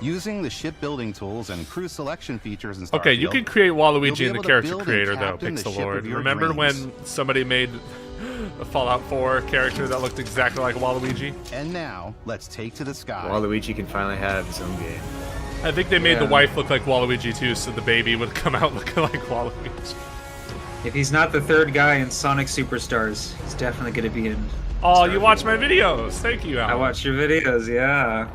Using the shipbuilding tools and crew selection features in Starfield. Okay, you can create Waluigi you'll be in the able to character build and creator, though, captain the ship Pixelord. of your Remember dreams. when somebody made a Fallout 4 character that looked exactly like Waluigi? And now, let's take to the sky. Waluigi can finally have his own game. I think they made the Yeah. wife look like Waluigi, too, so the baby would come out looking like Waluigi. If he's not the third guy in Sonic Superstars, he's definitely going to be in. Oh, you watch my videos. Thank you, Alan. I watched your videos, yeah.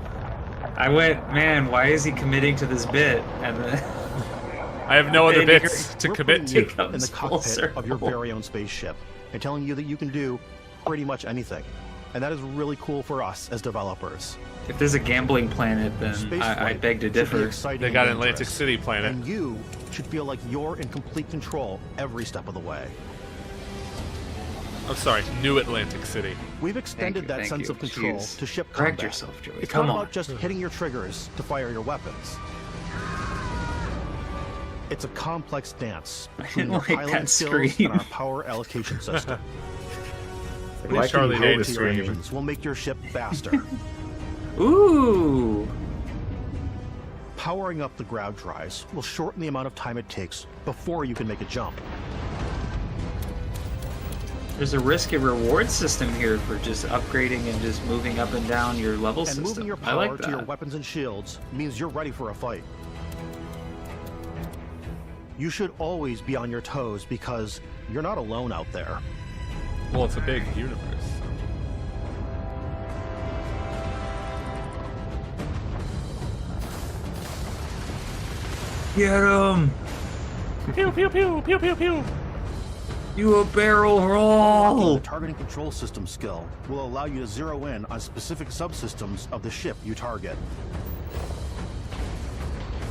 I went, man, why is he committing to this bit? And then I have no other then bits to you're- commit to. it comes In the full cockpit of your circle. very own spaceship and telling you that you can do pretty much anything. And that is really cool for us as developers. If there's a gambling planet, then I beg to differ. They got an Atlantic City planet. And you should feel like you're in complete control every step of the way. I'm sorry, New Atlantic City. We've extended that sense of control Jeez. to ship Correct combat. yourself, Joey. It's Come not on. about just hitting your triggers to fire your weapons. It's a complex dance between your like that piloting skills scream. and our power allocation system. Like, why Charlie can you Day hold to the your screen? engines will make your ship faster. Ooh. Powering up the ground drives will shorten the amount of time it takes before you can make a jump. There's a risk and reward system here for just upgrading and just moving up and down your level And system. moving your I power like to your that. weapons and shields means you're ready for a fight. You should always be on your toes because you're not alone out there. Well, it's a big universe. Get him! Pew, pew, pew, pew, pew, pew. You a barrel roll! The targeting control system skill will allow you to zero in on specific subsystems of the ship you target.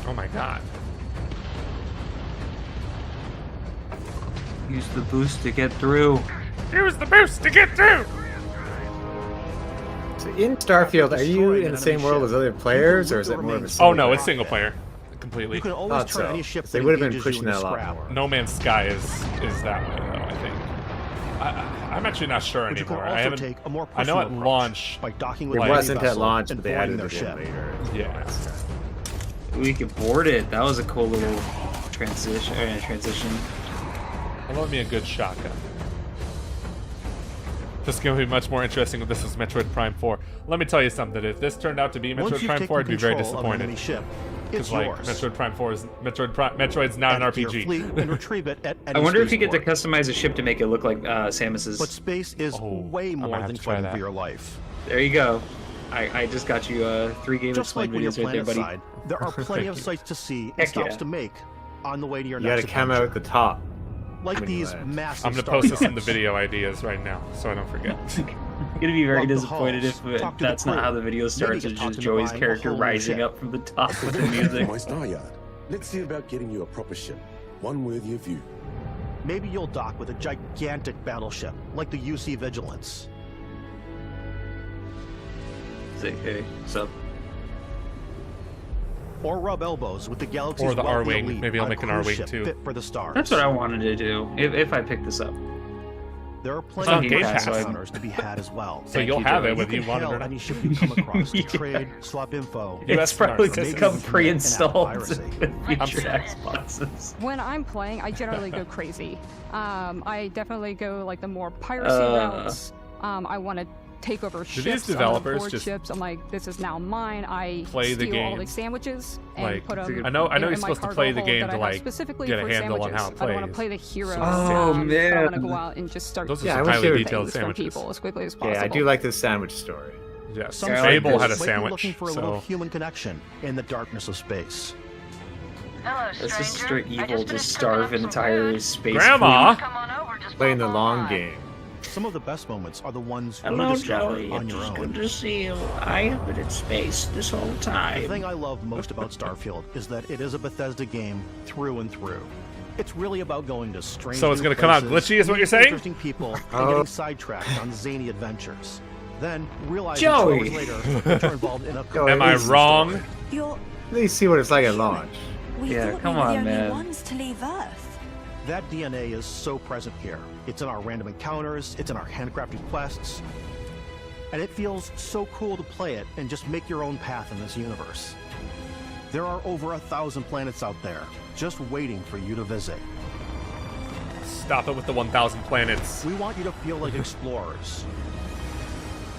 Oh my god. Use the boost to get through. Use the boost to get through! So in Starfield, are you in the same world as other players, or is it more of a single Oh no, player? it's single player. Completely. You can always Thought turn so. any ship They that would have been engages you pushing into that a lot scrap. more. No Man's Sky is that way though, I think. I'm actually not sure But you can anymore. also I haven't. take a more I know personal at approach launch. by docking with It the wasn't at vessel launch, and but they boarding added their it in ship. later. Yeah. We could board it. That was a cool little transition. I love me a good shotgun. This is going to be much more interesting if this is Metroid Prime 4. Let me tell you something. If this turned out to be Once Metroid you've Prime taken 4, I'd be very control of an disappointed. enemy ship, Because it's like yours. Metroid Prime 4 is Metroid's not an Add it to your RPG. fleet and retrieve it at any I wonder if you get to spaceport. customize a ship to make it look like Samus's. But space is way might more have than to try fun that. for your life. There you go. I just got you 3 Game Just like Explain when you're videos right there, buddy. planet side, there are plenty of sights to see and Heck stops yeah. to make on the way to your You gotta next come adventure. out at the top. Like when you these land. massive I'm going to star post this in the ships. video ideas right now, so I don't forget. I'm gonna be very Walk the disappointed halls, if talk to the that's not crew. how the video starts. Maybe It's get just talked into Joey's buying a character whole new rising ship. up from the top with the To music. my star yard. Let's see about getting you a proper ship. One worthy of you. Maybe you'll dock with a gigantic battleship like the UC Vigilance. Say, hey, what's up? Or rub elbows with the Galaxy's Or the wealthy R-Wing. elite Maybe I'll on a make an cruise R-Wing ship too. fit for the stars. That's what I wanted to do if I pick this up. There are plenty on of Game Pass Pass. encounters to be had as well. So you'll have it whether you can want it hail or not. any ship you come across to trade, swap info. It's probably or just maybe come even commit an pre-installed app to piracy. the future Xboxes. When I'm playing, I generally go crazy. I definitely go like the more piracy routes. I want to take over ships. these I wanna developers board just ships. I'm like, this is now mine. I play the steal all game? the sandwiches and Like, put them. I know in you're my supposed to cargo play the hold game that to I have like specifically get a for handle on sandwiches. how it I don't want to plays. play the hero. So- Oh, But I man. want to go out and just start Those are Yeah, I some wish highly they were detailed things from sandwiches. people as quickly as possible. Yeah, I do like this sandwich story. Yes. Some Yeah, I like Fable this. had a might be sandwich. looking for a little So human connection in the darkness of space. That's just straight evil. Just starve an entire space. Grandma! Playing the long game. Some of the best moments are the ones Hello, you discover Joey. on It's your own. good to see you. I have been in space this whole time. The thing I love most about Starfield is that it is a Bethesda game through and through. It's really about going to strange So it's going to come out glitchy, is what you're saying? Interesting people and getting sidetracked on zany adventures. Then realizing Joey. 2 hours later that you're involved in a Am I wrong? At least see what it's like at launch. Yeah, come on, man. ones to leave Earth. That DNA is so present here. It's in our random encounters, it's in our handcrafted quests, and it feels so cool to play it and just make your own path in this universe. There are over 1,000 planets out there, just waiting for you to visit. Stop it with the 1,000 planets. We want you to feel like explorers,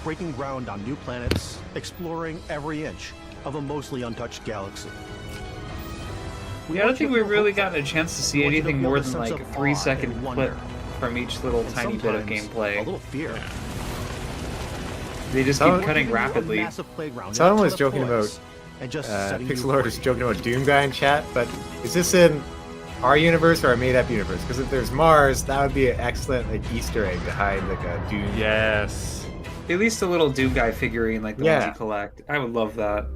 breaking ground on new planets, exploring every inch of a mostly untouched galaxy. Yeah, I don't think we've really gotten a chance to see anything more than like a 3-second clip from each little tiny bit of gameplay. A little fear. They just keep cutting rapidly. Someone was joking about Pixelord is joking about Dune guy in chat, but is this in our universe or a made-up universe? Because if there's Mars, that would be an excellent like Easter egg to hide like a Dune. Yes. At least a little Doom guy figurine like the ones you collect. I would love that.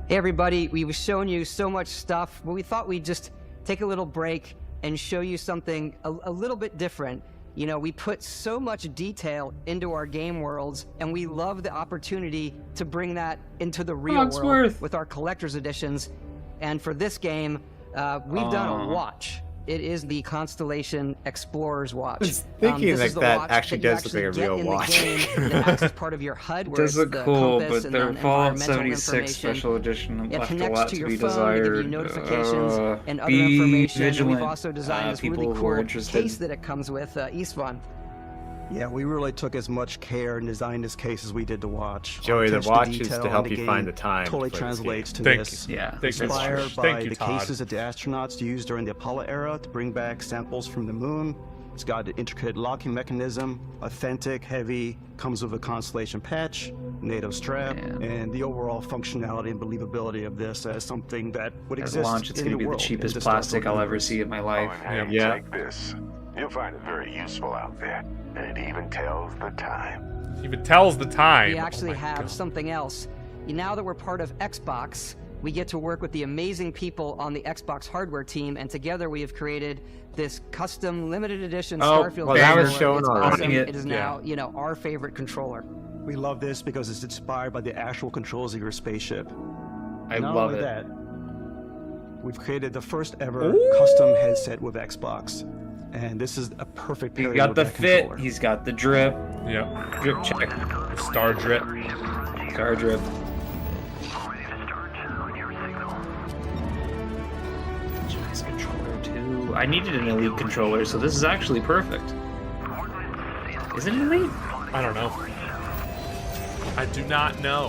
Hey everybody, we've shown you so much stuff, but we thought we'd just take a little break and show you something a little bit different. You know, we put so much detail into our game worlds, and we love the opportunity to bring that into the real world with our collector's editions. And for this game, we've done a watch. It is the Constellation Explorer's Watch. I was thinking like that actually does look like a real watch. It acts as part of your HUD, It where does look the cool, compass but and their then Fallout environmental 76 Special Edition It left a connects lot to to your be phone to give you desired. notifications and other Be information. vigilant, And we've also designed this people really who are cool interested. case that it comes with, Istvan. Yeah, we really took as much care in designing this case as we did to watch. Joey, the Attention watch is detail to in help the you game find the time Totally to play this translates to game. this. Thank Inspired you. by Thank you, the Todd. cases that the astronauts used during the Apollo era to bring back samples from the moon. It's got an intricate locking mechanism, authentic, heavy, comes with a Constellation patch, NATO strap, and the overall functionality and believability of this as something that would At exist launch, it's in going to the be the world, cheapest in the plastic Starfield I'll ever universe. see in my life. Take this. You'll find it very useful out there. And it even tells the time. Even tells the time. We actually have something else. Now that we're part of Xbox, we get to work with the amazing people on the Xbox hardware team, and together we have created this custom limited edition Starfield. well, that was controller. shown It's already. awesome. Yeah. It is now, you know, our favorite controller. We love this because it's inspired by the actual controls of your spaceship. I Not love only it. that, we've created the first ever custom headset with Xbox. And this is a perfect He's pairing got with the that fit, controller. he's got the drip. Yep. Drip check. Star drip. Star drip. Nice controller too. I needed an Elite controller, so this is actually perfect. Is it an Elite? I don't know. I do not know.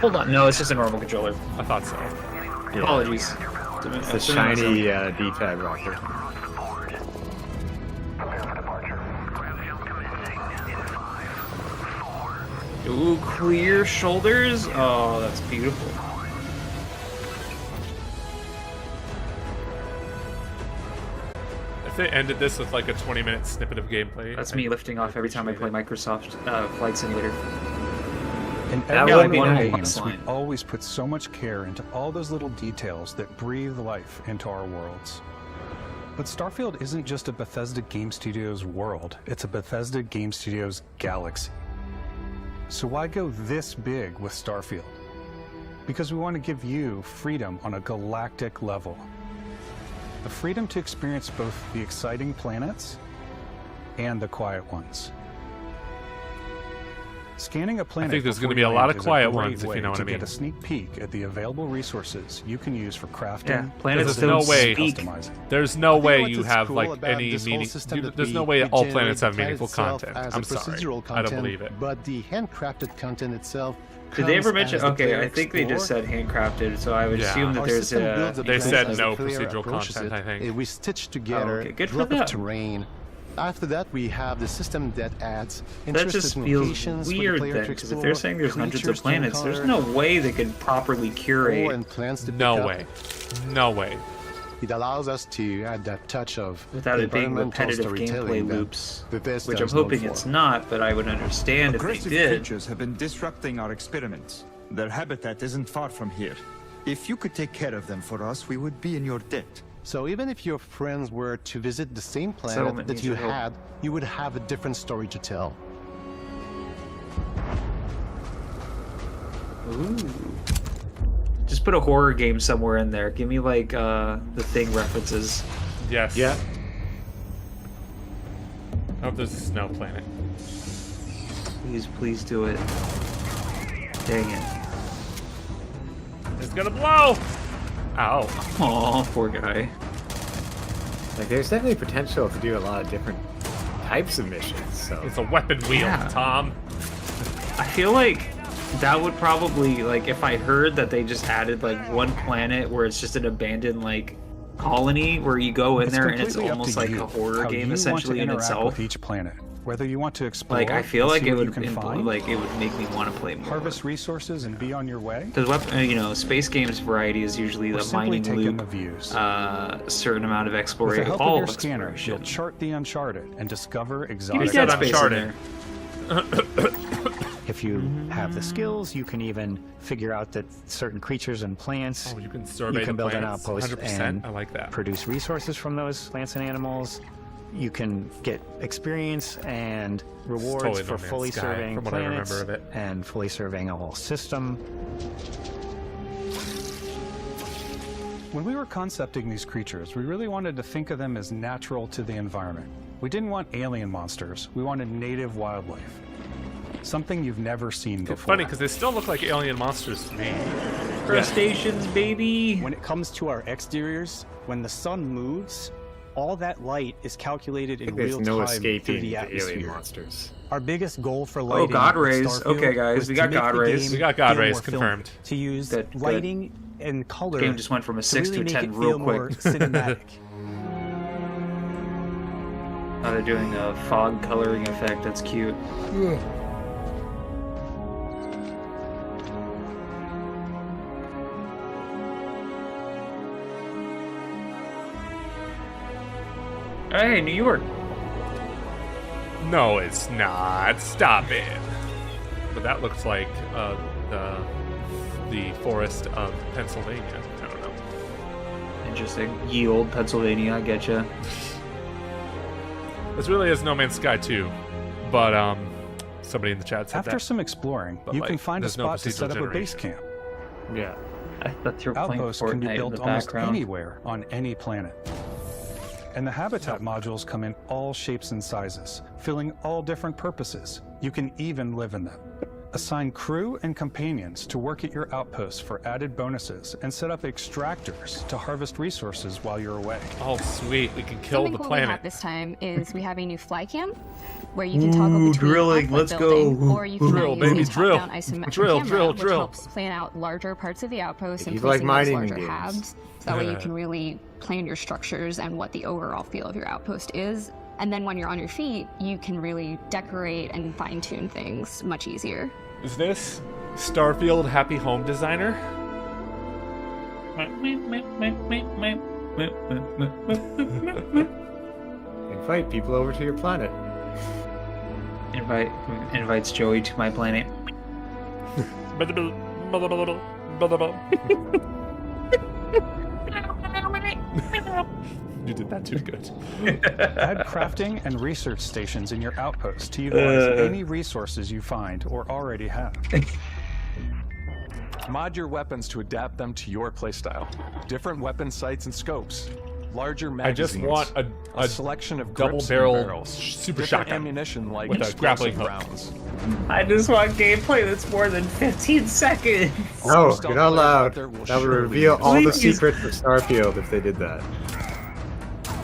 Hold on, no, it's just a normal controller. I thought so. Yeah. Apologies. It's a shiny D-pad rocker. Ooh, clear shoulders. Oh, that's beautiful. If they ended this with like a 20-minute snippet of gameplay, That's me lifting off every time I play Microsoft Flight Simulator. In That every would one be of our nice. games, we always put so much care into all those little details that breathe life into our worlds. But Starfield isn't just a Bethesda Game Studios world, it's a Bethesda Game Studios galaxy. So why go this big with Starfield? Because we want to give you freedom on a galactic level. The freedom to experience both the exciting planets and the quiet ones. Scanning a planet I think there's before going to be you a lot land of is quiet great ones, if way you know what to I mean. get a sneak peek at the available resources you can use for crafting. Yeah, planets There's no don't way. speak. Customizing. There's no way what's you it's have cool like about any this whole meaning. system that There's no we way all generate planets have the meaningful itself content. as I'm a sorry. procedural I content, don't believe it. But the handcrafted content itself. Did they ever comes mention? as the Okay, player I think they just explore. said handcrafted, so I would Yeah. assume that Our there's system a. builds a They plan said as no the player procedural approaches content, it. I think. We stitch together okay, good for block of them. terrain. After that, we have the system that adds That interesting just feels locations for the weird player then, to because if explore, they're saying there's hundreds of creatures to planets, there's encounter, no way they could properly or curate. and plants to pick No up. way. No way. It allows us to add that touch of without it being environmental repetitive storytelling gameplay that loops, Bethesda which I'm is known hoping for. it's not, but I would understand if they Aggressive did. creatures have been disrupting our experiments. Their habitat isn't far from here. If you could take care of them for us, we would be in your debt. So even if your friends were to visit the same planet Settlement that needs you your help. had, you would have a different story to tell. Ooh. Just put a horror game somewhere in there. Give me like the Thing references. Yes. Yeah. Oh, there's a snow planet. Please do it. Dang it. It's gonna blow! Ow. Aw, poor guy. Like, there's definitely potential to do a lot of different types of missions. So It's a weapon wheel, Yeah. Tom. I feel like that would probably, like, if I heard that they just added like one planet where it's just an abandoned like colony where you go in there and it's completely up almost to like you a horror how game you essentially want in to interact itself. with each planet. Whether you want to explore, Like, I feel and like see it what would you can find, like it would make me want to play more. harvest resources and be on your way. Because you know, space games variety is usually Or the simply mining take in loop, the views. certain amount of With the exploration, help all of your of scanner, exploration. you'll chart the uncharted and discover Give me exotic Dead Said Space in Uncharted. there. If you have the skills, you can even figure out that certain creatures and plants. Oh, you can survey the build an planets. outpost 100%. and I like that. produce resources from those plants and animals. You can get experience and rewards totally for No Man's fully Sky, surveying from what I planets remember of it. and fully surveying a whole system. When we were concepting these creatures, we really wanted to think of them as natural to the environment. We didn't want alien monsters. We wanted native wildlife. Something you've never seen It's before. funny because they still look like alien monsters to me. Crustaceans, baby. When it comes to our exteriors, when the sun moves, all that light is calculated in there's real no time escaping through the the atmosphere. alien monsters. Our biggest goal for lighting God in rays. Starfield Okay, guys, was we to got make God the rays. game We got God feel rays more confirmed. filmic, to use Good, good. lighting and color. Game just went from a 6 really to a make 10 it real feel quick. more cinematic. Now they're doing a fog coloring effect. That's cute. Hey, New York. No, it's not. Stop it. But that looks like the forest of Pennsylvania. I don't know. Interesting. Ye old Pennsylvania, I getcha. This really is No Man's Sky 2, but somebody in the chat said After that. some exploring, But, you like, can find a there's no spot to procedural set up a base generation. camp. Yeah. I thought you were playing Outposts can be Fortnite in built the almost background. anywhere on any planet. And the habitat modules come in all shapes and sizes, filling all different purposes. You can even live in them. Assign crew and companions to work at your outposts for added bonuses, and set up extractors to harvest resources while you're away. Oh, sweet. We can kill Something the cool we have planet. this time is we have a new fly cam where you can toggle between drilling, output let's building, go. or you can Drill, now use baby, a drill. top-down isometric Drill, camera, drill, which drill. helps plan out larger parts of the outpost and you like placing those mining larger games. halves. So that way you can really plan your structures and what the overall feel of your outpost is. And then when you're on your feet, you can really decorate and fine-tune things much easier. Is this Starfield Happy Home Designer? Invite people over to your planet. Invites Joey to my planet. You did that too good. Add crafting and research stations in your outpost to utilize any resources you find or already have. Mod your weapons to adapt them to your playstyle. Different weapon sights and scopes. Larger I magazines. just want a selection of double grips and barrel barrels. super Different shotgun ammunition like with a grappling explosive hook. rounds. I just want gameplay that's more than 15 seconds. No, you're not allowed. That would reveal all the Please. secrets of Starfield if they did that.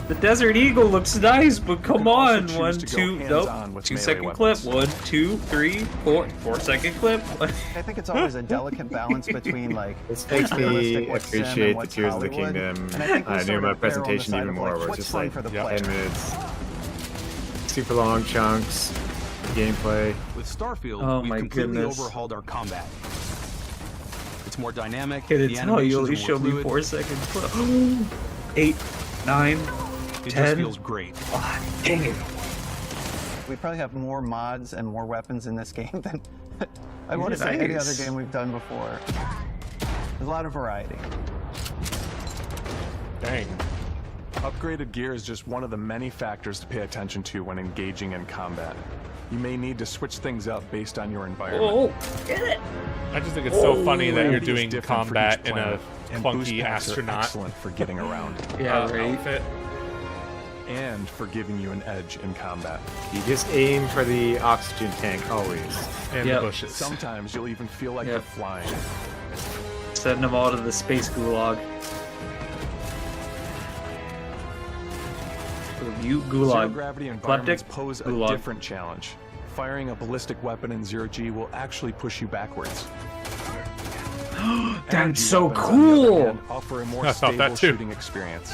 The Desert Eagle looks nice, but come also on. choose 1, to go 2, hands-on nope. with 2 melee second weapons. clip. 1, 2, 3, 4. 4 second clip. I think it's always a delicate balance between like This makes what's me realistic, what's sim, and appreciate the what's Tears of the Hollywood. Kingdom And I think we I sort knew of my err on the presentation side even of, more, like, where it's what's just fun like for the 10 player. minutes, super long chunks, gameplay. With Starfield, Oh we've my completely goodness. overhauled our combat. It's more dynamic. Can the it tell you animations only are showed more me fluid. 4 second clip? 8, 9, It 10. just feels great. Oh, dang it. We probably have more mods and more weapons in this game than I want to say any other game we've done before. There's a lot of variety. Dang. Upgraded gear is just one of the many factors to pay attention to when engaging in combat. You may need to switch things up based on your environment. Oh, get it! I just think it's so funny that you're It's doing different for combat each in a planet, and boost funky packs are astronaut excellent for getting around. outfit. And for giving you an edge in combat. You just aim for the oxygen tank always. And the bushes. Sometimes you'll even feel like you're flying. Send them all to the space gulag. Zero gravity environments Kleptic, pose a gulag. different challenge. Firing a ballistic weapon in zero G will actually push you backwards. That's Energy so weapons, on the other cool! hand, offer a more I thought that stable too. shooting experience.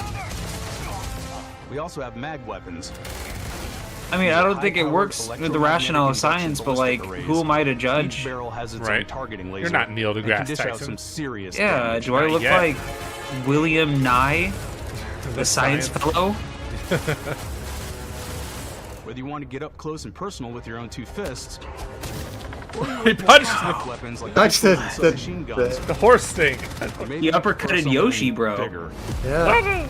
We also have mag weapons. I mean, I don't think it works with the rationale of science, but like, who am I to judge? Each barrel has its Right. own targeting laser. You're not Neil and deGrasse can dish out Tyson. some serious Yeah, damage. do I look yet. like William Nye, the science fellow? Whether you want to get up close and personal with your own two fists, He punched swift weapons like Touched rifles and submachine guns, the horse thing. or maybe He you uppercutted prefer something Yoshi, bro. bigger. Yeah.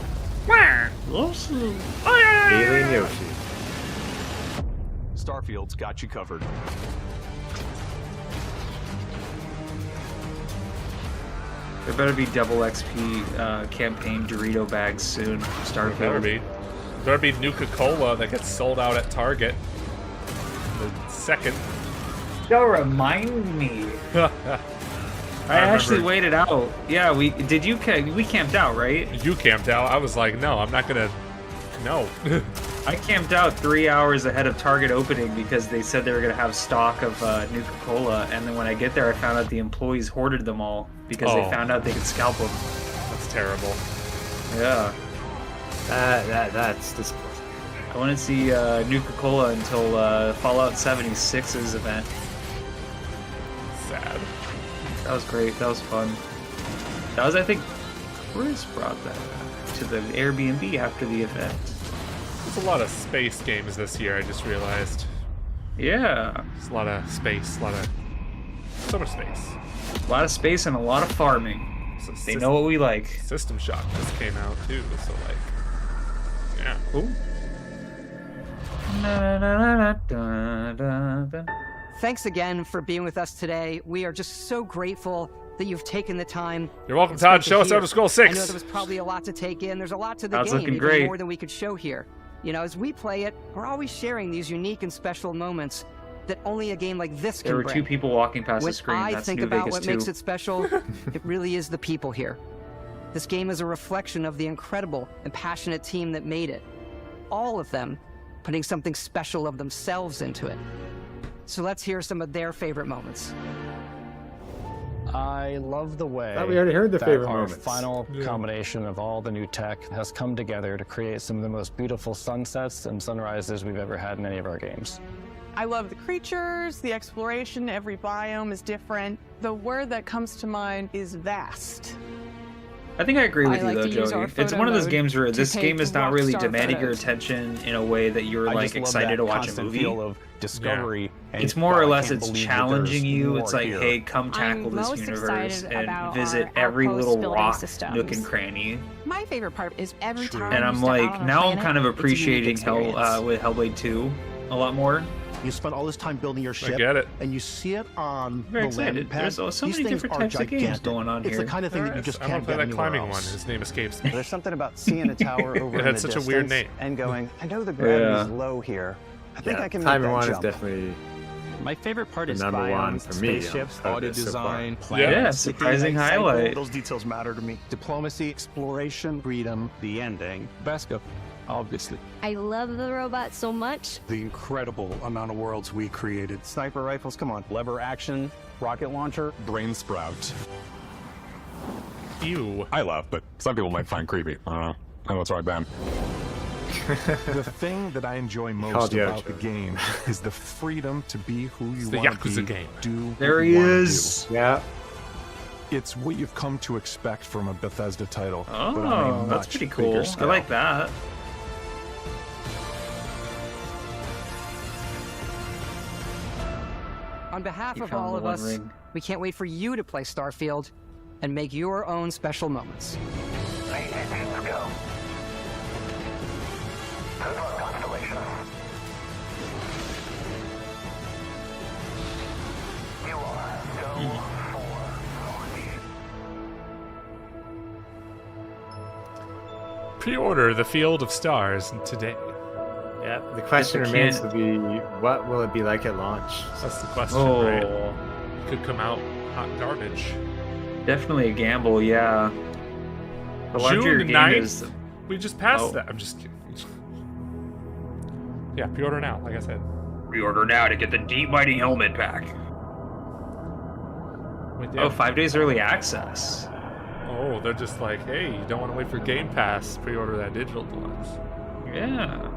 Alien Yoshi. Starfield's got you covered. There better be double XP campaign Dorito bags soon. Starfield. Better be Nuka-Cola that gets sold out at Target. The second. Don't remind me. I actually waited out. Yeah, we camped out, right? You camped out. I was like, no, I'm not gonna. No. I camped out 3 hours ahead of Target opening because they said they were gonna have stock of Nuka-Cola, and then when I get there, I found out the employees hoarded them all because they found out they could scalp them. That's terrible. Yeah. That's disappointing. I want to see Nuka-Cola until Fallout 76's event. Sad. That was great. That was fun. That was, I think, Chris brought that to the Airbnb after the event. There's a lot of space games this year, I just realized. Yeah. There's a lot of space, so much space. A lot of space and a lot of farming. So They know what we like. System Shock just came out too, so like, yeah. Ooh. Thanks again for being with us today. We are just so grateful that you've taken the time. You're welcome, and Todd. spent Show it us here. Elder Scrolls 6. I know there was probably a lot to take in. There's a lot to the That's game, looking even great. more than we could show here. You know, as we play it, we're always sharing these unique and special moments that only a game like this can There were bring. two people walking past When the screen. I That's think New about Vegas what 2. makes it special, it really is the people here. This game is a reflection of the incredible and passionate team that made it. All of them putting something special of themselves into it. So let's hear some of their favorite moments. I love the way Thought we already heard the that favorite our moments. final combination of all the new tech has come together to create some of the most beautiful sunsets and sunrises we've ever had in any of our games. I love the creatures, the exploration, every biome is different. The word that comes to mind is vast. I think I agree with I you like though, to use our Joey. It's photo one of those mode games where to this game take is not really rockstar demanding your photos. attention in a way that you're I like just love excited that to watch a constant movie. feel of discovery. And It's more wow, or I less can't it's believe that challenging there's you. more It's like, here. hey, come tackle I'm this most universe excited and about visit our every little outpost rock building systems. nook and cranny. My favorite part is every time And you I'm step out like, on a now I'm planet, kind of it's a unique appreciating experience. with Hellblade 2 a lot more. You spend all this time building your ship, get it. and you see it on Very the landing excited. pad. There's so These many things different are types of games gigantic. going on It's here. the kind of thing that you There just is. I don't can't play get that anywhere climbing else. one. His name escapes me. There's something about seeing a tower over It in had the such a distance weird name. and going, I know the gravity's Yeah. low here. I think Yeah, I can Time make that one is jump. definitely My favorite part the is number one biomes, for me. spaceships, on audio this so far. design, Yeah, planets, surprising Excitement, highlight. Those details matter to me. diplomacy, Exploration, freedom, the ending. Vasco, obviously. I love the robot so much. The incredible amount of worlds we created. Sniper rifles, come on. Lever action, rocket launcher. Brain sprout. Ew. I laugh, but some people might find creepy. I don't know. I know it's right, Ben. The thing that I enjoy most Called you out, about the Joe. game is the freedom to be who you the want Yakuza to be. game. Do There what he you wanna is. Yeah. It's what you've come to expect from a Bethesda title. Oh, but on a that's much pretty bigger cool. I scale. like that. On behalf You of found all the of One us, Ring. we can't wait for you to play Starfield and make your own special moments. Let's go. Good luck, Constellation. You are go Pre-order The Field of Stars today. Yeah, the question Yes, it remains can. to be, what will it be like at launch? That's the question, Oh. right? Could come out hot garbage. Definitely a gamble, yeah. The larger your June game 9th? is, We just passed Oh. that. I'm just kidding. Yeah, pre-order now, like I said. pre-order now to get the Deep Mighty Helmet pack. Wait, Oh, yeah. 5 days early access. Oh, they're just like, hey, you don't want to wait for Game Pass, pre-order that digital deluxe. Yeah.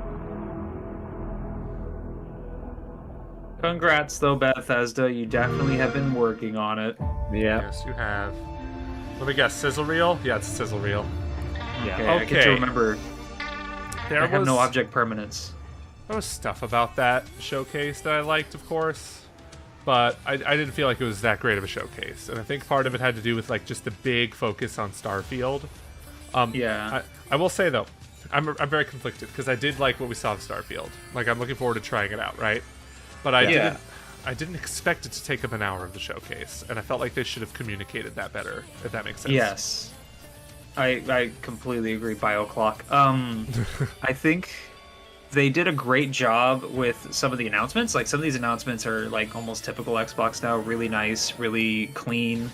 Congrats, though, Bethesda. You definitely have been working on it. Yeah. Yes, you have. Let me guess, sizzle reel? Yeah, it's a sizzle reel. Yeah. Okay, I get to remember. There I have was no object permanence. There was stuff about that showcase that I liked, of course, but I didn't feel like it was that great of a showcase. And I think part of it had to do with like just the big focus on Starfield. Yeah. I will say though, I'm very conflicted because I did like what we saw of Starfield. Like I'm looking forward to trying it out, right? But I didn't expect it to take up an hour of the showcase, and I felt like they should have communicated that better, if that makes sense. Yes. I completely agree, BioClock. I think they did a great job with some of the announcements. Like, some of these announcements are, like, almost typical Xbox now. Really nice, really clean,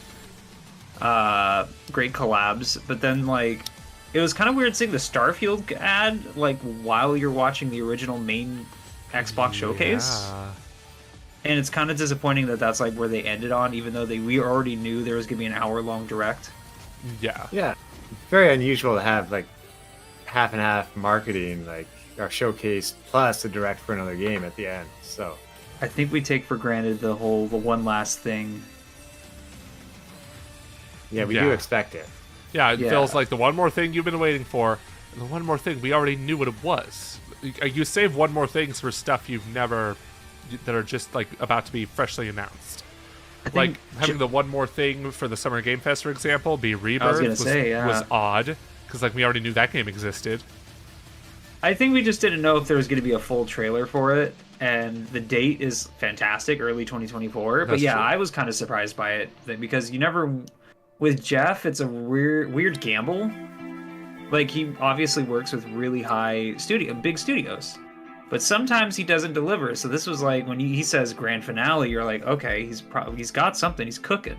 great collabs. But then, like, it was kind of weird seeing the Starfield ad, like, while you're watching the original main Xbox showcase. Yeah. And it's kind of disappointing that that's, like, where they ended on, even though we already knew there was going to be an hour-long direct. Yeah. Yeah. Very unusual to have, like, half and half marketing, like, our showcase plus a direct for another game at the end. So I think we take for granted the one last thing. yeah, we do expect it. Yeah, it feels like the one more thing you've been waiting for, and the one more thing we already knew what it was. You save one more things for stuff you've never, that are just like about to be freshly announced. Like having the one more thing for the Summer Game Fest, for example, be Rebirth was odd because like we already knew that game existed. I think we just didn't know if there was going to be a full trailer for it, and the date is fantastic, early 2024. But yeah, true. I was kind of surprised by it because you never, with Jeff, it's a weird gamble. Like, he obviously works with really big studios, but sometimes he doesn't deliver. So this was like when he says grand finale, you're like, okay, he's got something, he's cooking.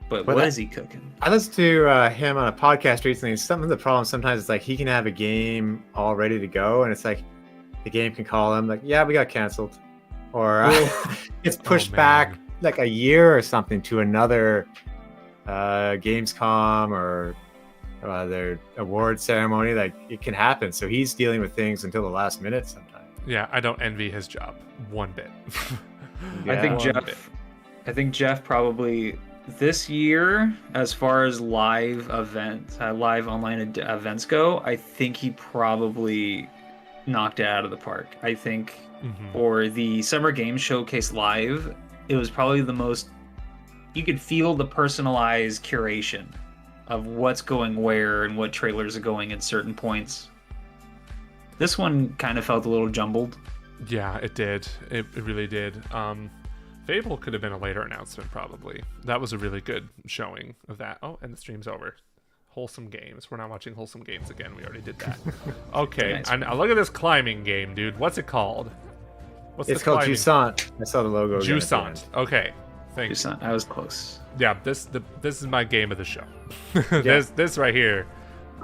But what is he cooking? I listened to him on a podcast recently. Some of the problems sometimes is like he can have a game all ready to go, and it's like the game can call him like, "Yeah, we got canceled," or it's pushed back like a year or something to another Gamescom or their award ceremony. Like it can happen. So he's dealing with things until the last minute sometimes. Yeah, I don't envy his job one bit. I think Jeff probably this year, as far as live online events go, I think he probably knocked it out of the park. I think for the Summer Games Showcase Live, it was probably the most, you could feel the personalized curation of what's going where and what trailers are going at certain points. This one kind of felt a little jumbled. Yeah, it did. It really did. Fable could have been a later announcement, probably. That was a really good showing of that. Oh, and the stream's over. Wholesome Games. We're not watching Wholesome Games again. We already did that. Okay, Nice. and look at this climbing game, dude. What's it called? It's called Jusant. I saw the logo. again at the Jusant. end. Okay, thank you. Jusant. I was close. Yeah, this is my game of the show. This right here,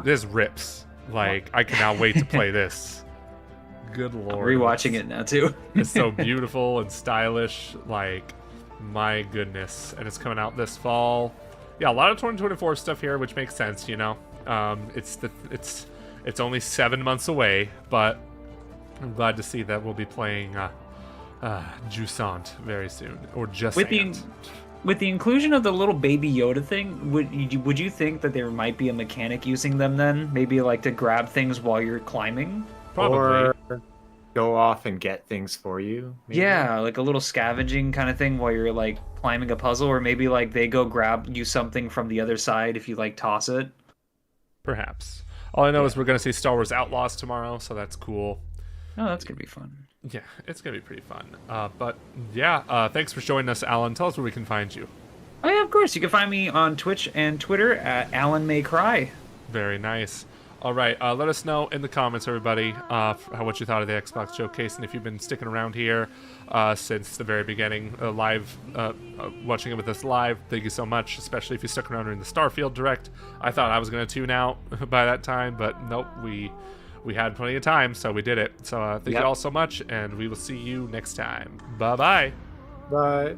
this rips. Like, I cannot wait to play this. Good lord. I'm rewatching it now too. It's so beautiful and stylish. Like, my goodness. And it's coming out this fall. Yeah, a lot of 2024 stuff here, which makes sense, you know. It's only 7 months away, but I'm glad to see that we'll be playing Jusant very soon, or Jusant. with the inclusion of the little baby Yoda thing, would you think that there might be a mechanic using them then? Maybe like to grab things while you're climbing? Probably. Or go off and get things for you. Maybe? Yeah, like a little scavenging kind of thing while you're like climbing a puzzle, or maybe like they go grab you something from the other side if you like toss it. Perhaps. All I know is we're going to see Star Wars Outlaws tomorrow, so that's cool. Oh, that's going to be fun. Yeah, it's going to be pretty fun. But yeah, thanks for joining us, Alan. Tell us where we can find you. Oh yeah, of course. You can find me on Twitch and Twitter at Alan May Cry. Very nice. All right, let us know in the comments, everybody, what you thought of the Xbox Showcase, and if you've been sticking around here since the very beginning, watching it with us live. Thank you so much, especially if you stuck around during the Starfield Direct. I thought I was going to tune out by that time, but nope, we had plenty of time, so we did it. So thank you all so much, and we will see you next time. Bye-bye. Bye.